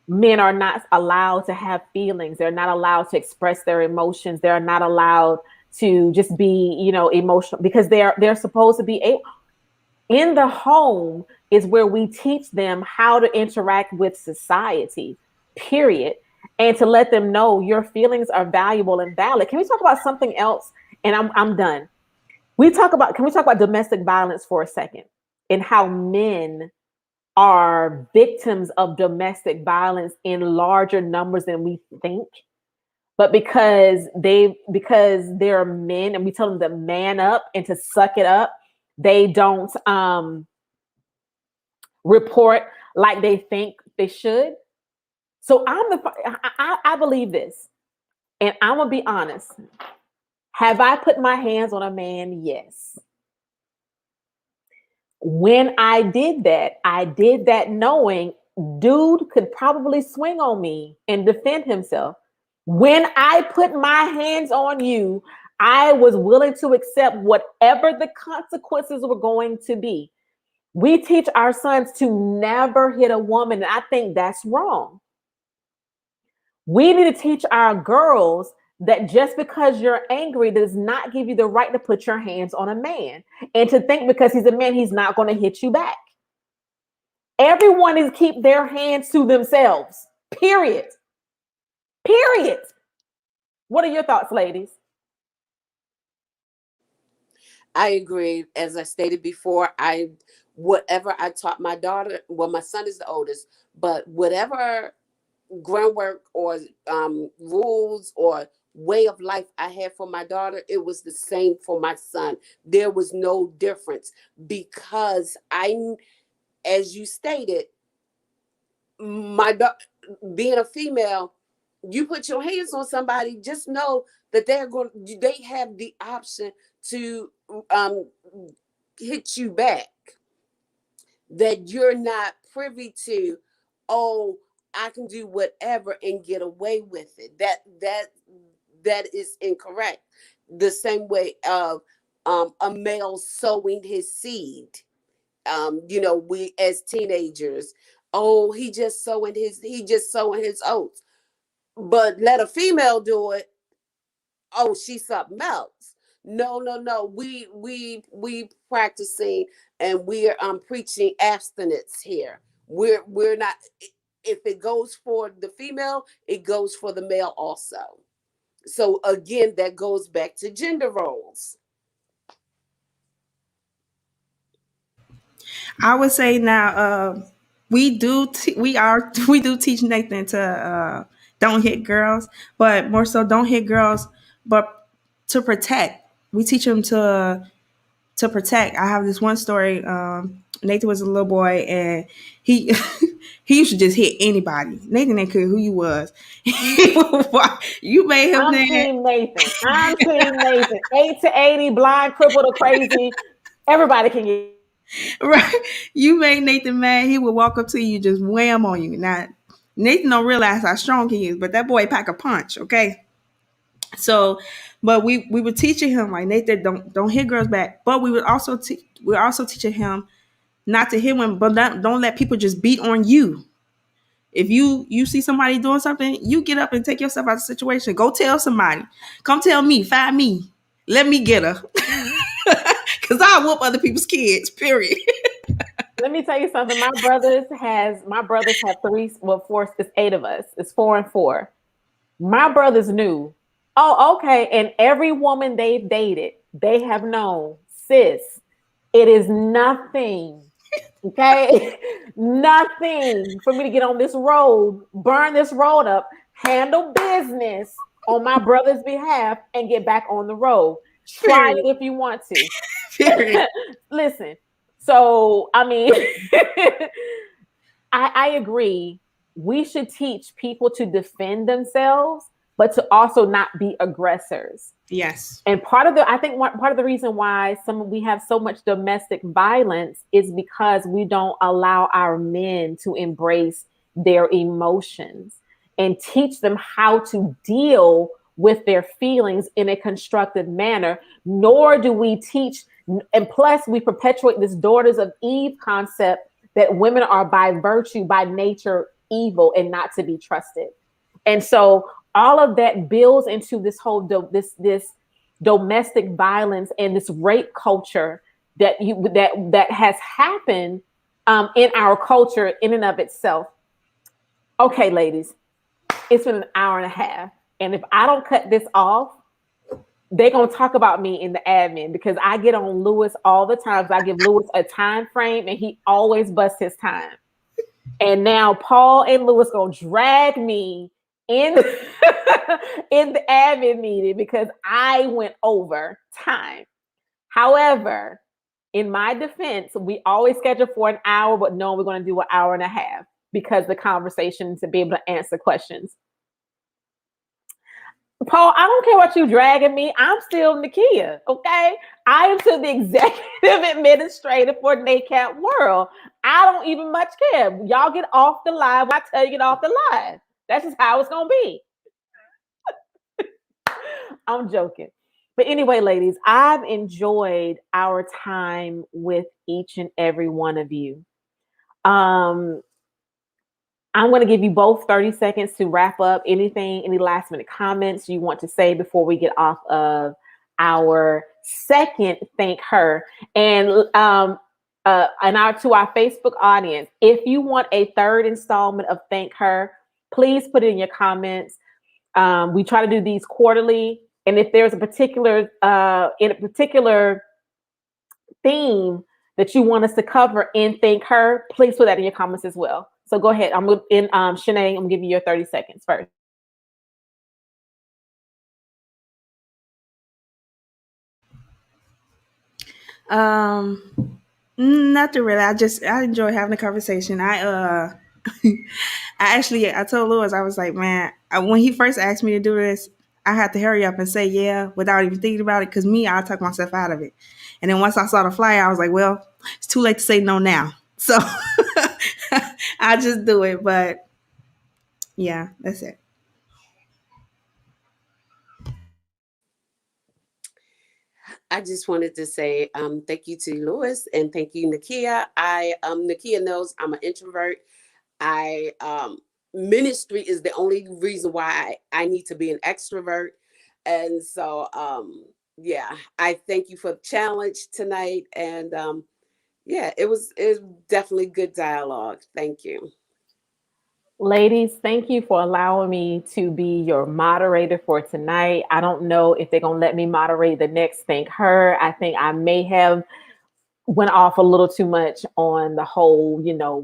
Speaker 1: men are not allowed to have feelings. They're not allowed to express their emotions. They're not allowed to just be, emotional, because they're supposed to be in the home is where we teach them how to interact with society, period. And to let them know your feelings are valuable and valid. Can we talk about something else? And I'm done. Can we talk about domestic violence for a second, and how men are victims of domestic violence in larger numbers than we think? But because they're men, and we tell them to man up and to suck it up, they don't report like they think they should. So I believe this, and I'm gonna be honest. Have I put my hands on a man? Yes. When I did that knowing dude could probably swing on me and defend himself. When I put my hands on you, I was willing to accept whatever the consequences were going to be. We teach our sons to never hit a woman, and I think that's wrong. We need to teach our girls that just because you're angry does not give you the right to put your hands on a man and to think because he's a man, he's not going to hit you back. Everyone is keep their hands to themselves. Period. Period. What are your thoughts, ladies?
Speaker 2: I agree. As I stated before, whatever I taught my daughter, well, my son is the oldest, but whatever groundwork or rules or way of life I had for my daughter, it was the same for my son. There was no difference because as you stated, being a female, you put your hands on somebody, just know that they have the option to um, hit you back. That you're not privy to, oh, I can do whatever and get away with it. That is incorrect. The same way of a male sowing his seed. We as teenagers, oh, he just sowing his oats. But let a female do it, oh, she's something else. No, no, no. We practicing and we're preaching abstinence here. We're not, if it goes for the female, it goes for the male also. So again, that goes back to gender roles.
Speaker 3: I would say now, we do teach Nathan to don't hit girls, but more so don't hit girls, but to protect. We teach him to protect. I have this one story. Nathan was a little boy, and he he used to just hit anybody. Nathan didn't care who you was. You made him
Speaker 1: I'm
Speaker 3: mad.
Speaker 1: Team Nathan. I'm Team Nathan. 8 to 80, blind, crippled, or crazy. Everybody can get.
Speaker 3: Right? You made Nathan mad. He would walk up to you, just wham on you. Now, Nathan don't realize how strong he is, but that boy pack a punch. Okay, so, but we were teaching him like Nathan don't hit girls back, but we're also teaching him not to hit women, but don't let people just beat on you. If you see somebody doing something, you get up and take yourself out of the situation. Go tell somebody. Come tell me. Find me. Let me get her. Cause I whoop other people's kids. Period.
Speaker 1: Let me tell you something. My brothers have three. Well, four. It's eight of us. It's 4 and 4. My brothers knew. Oh, okay. And every woman they've dated, they have known, sis, it is nothing. Okay, nothing for me to get on this road, burn this road up, handle business on my brother's behalf, and get back on the road. Try
Speaker 3: Period.
Speaker 1: it if you want to.
Speaker 3: Period.
Speaker 1: Listen, so I mean, I agree. We should teach people to defend themselves, but to also not be aggressors.
Speaker 3: Yes.
Speaker 1: And I think part of the reason why we have so much domestic violence is because we don't allow our men to embrace their emotions and teach them how to deal with their feelings in a constructive manner. Nor do we teach, and plus we perpetuate this daughters of Eve concept that women are by virtue, by nature, evil and not to be trusted. And so all of that builds into this whole this domestic violence and this rape culture that has happened in our culture in and of itself. Okay, ladies, it's been an hour and a half, and if I don't cut this off, they're gonna talk about me in the admin because I get on Lewis all the time. So I give Lewis a time frame, and he always busts his time. And now Paul and Lewis gonna drag me in in the admin meeting because I went over time. However, in my defense, we always schedule for an hour, but no, we're going to do an hour and a half because the conversation to be able to answer questions. Paul, I don't care what you dragging me. I'm still Nakia, okay? I am still the executive administrator for NACAP World. I don't even much care. Y'all get off the live when I tell you get off the live. That's just how it's gonna be. I'm joking. But anyway, ladies, I've enjoyed our time with each and every one of you. Um, I'm going to give you both 30 seconds to wrap up anything, any last minute comments you want to say before we get off of our second Thank Her. And to our Facebook audience, if you want a third installment of Thank Her, please put it in your comments. We try to do these quarterly. And if there's a particular theme that you want us to cover in Thank Her, please put that in your comments as well. So go ahead. Shanae, I'm gonna give you your 30 seconds first.
Speaker 3: Nothing really. I enjoy having a conversation. I told Lewis, I was like, man, when he first asked me to do this, I had to hurry up and say yeah without even thinking about it, because I'll talk myself out of it. And then once I saw the flyer, I was like, well, it's too late to say no now. So I just do it. But yeah, that's it.
Speaker 2: I just wanted to say thank you to Lewis and thank you, Nakia. Nakia knows I'm an introvert. I Ministry is the only reason why I need to be an extrovert. And so yeah, I thank you for the challenge tonight. And yeah, it was definitely good dialogue. Thank you.
Speaker 1: Ladies, thank you for allowing me to be your moderator for tonight. I don't know if they're gonna let me moderate the next Thank Her. I think I may have went off a little too much on the whole,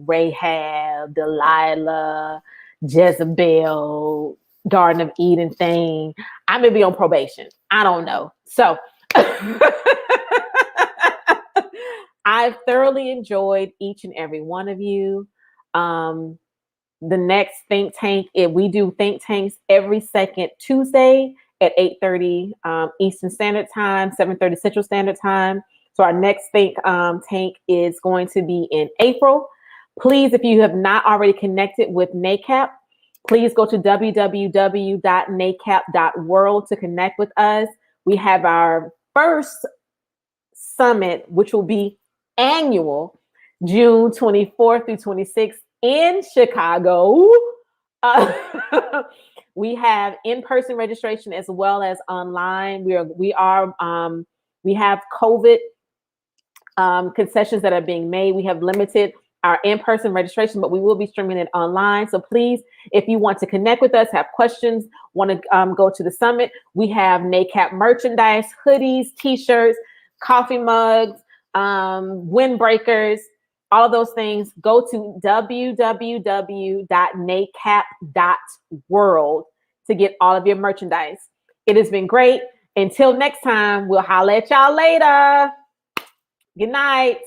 Speaker 1: Rahab, Delilah, Jezebel, Garden of Eden thing. I may be on probation. I don't know. So I've thoroughly enjoyed each and every one of you. The next Think Tank, we do Think Tanks every second Tuesday at 8:30 Eastern Standard Time, 7:30 Central Standard Time. So our next Think Tank is going to be in April. Please, if you have not already connected with NACAP, please go to www.nacap.world to connect with us. We have our first summit, which will be annual, June 24th through 26th in Chicago. We have in-person registration as well as online. We have COVID concessions that are being made. We have limited our in-person registration, but we will be streaming it online. So please, if you want to connect with us, have questions, want to go to the summit, we have NACAP merchandise, hoodies, t-shirts, coffee mugs, windbreakers, all of those things. Go to www.nacap.world to get all of your merchandise. It has been great. Until next time, we'll holler at y'all later. Good night.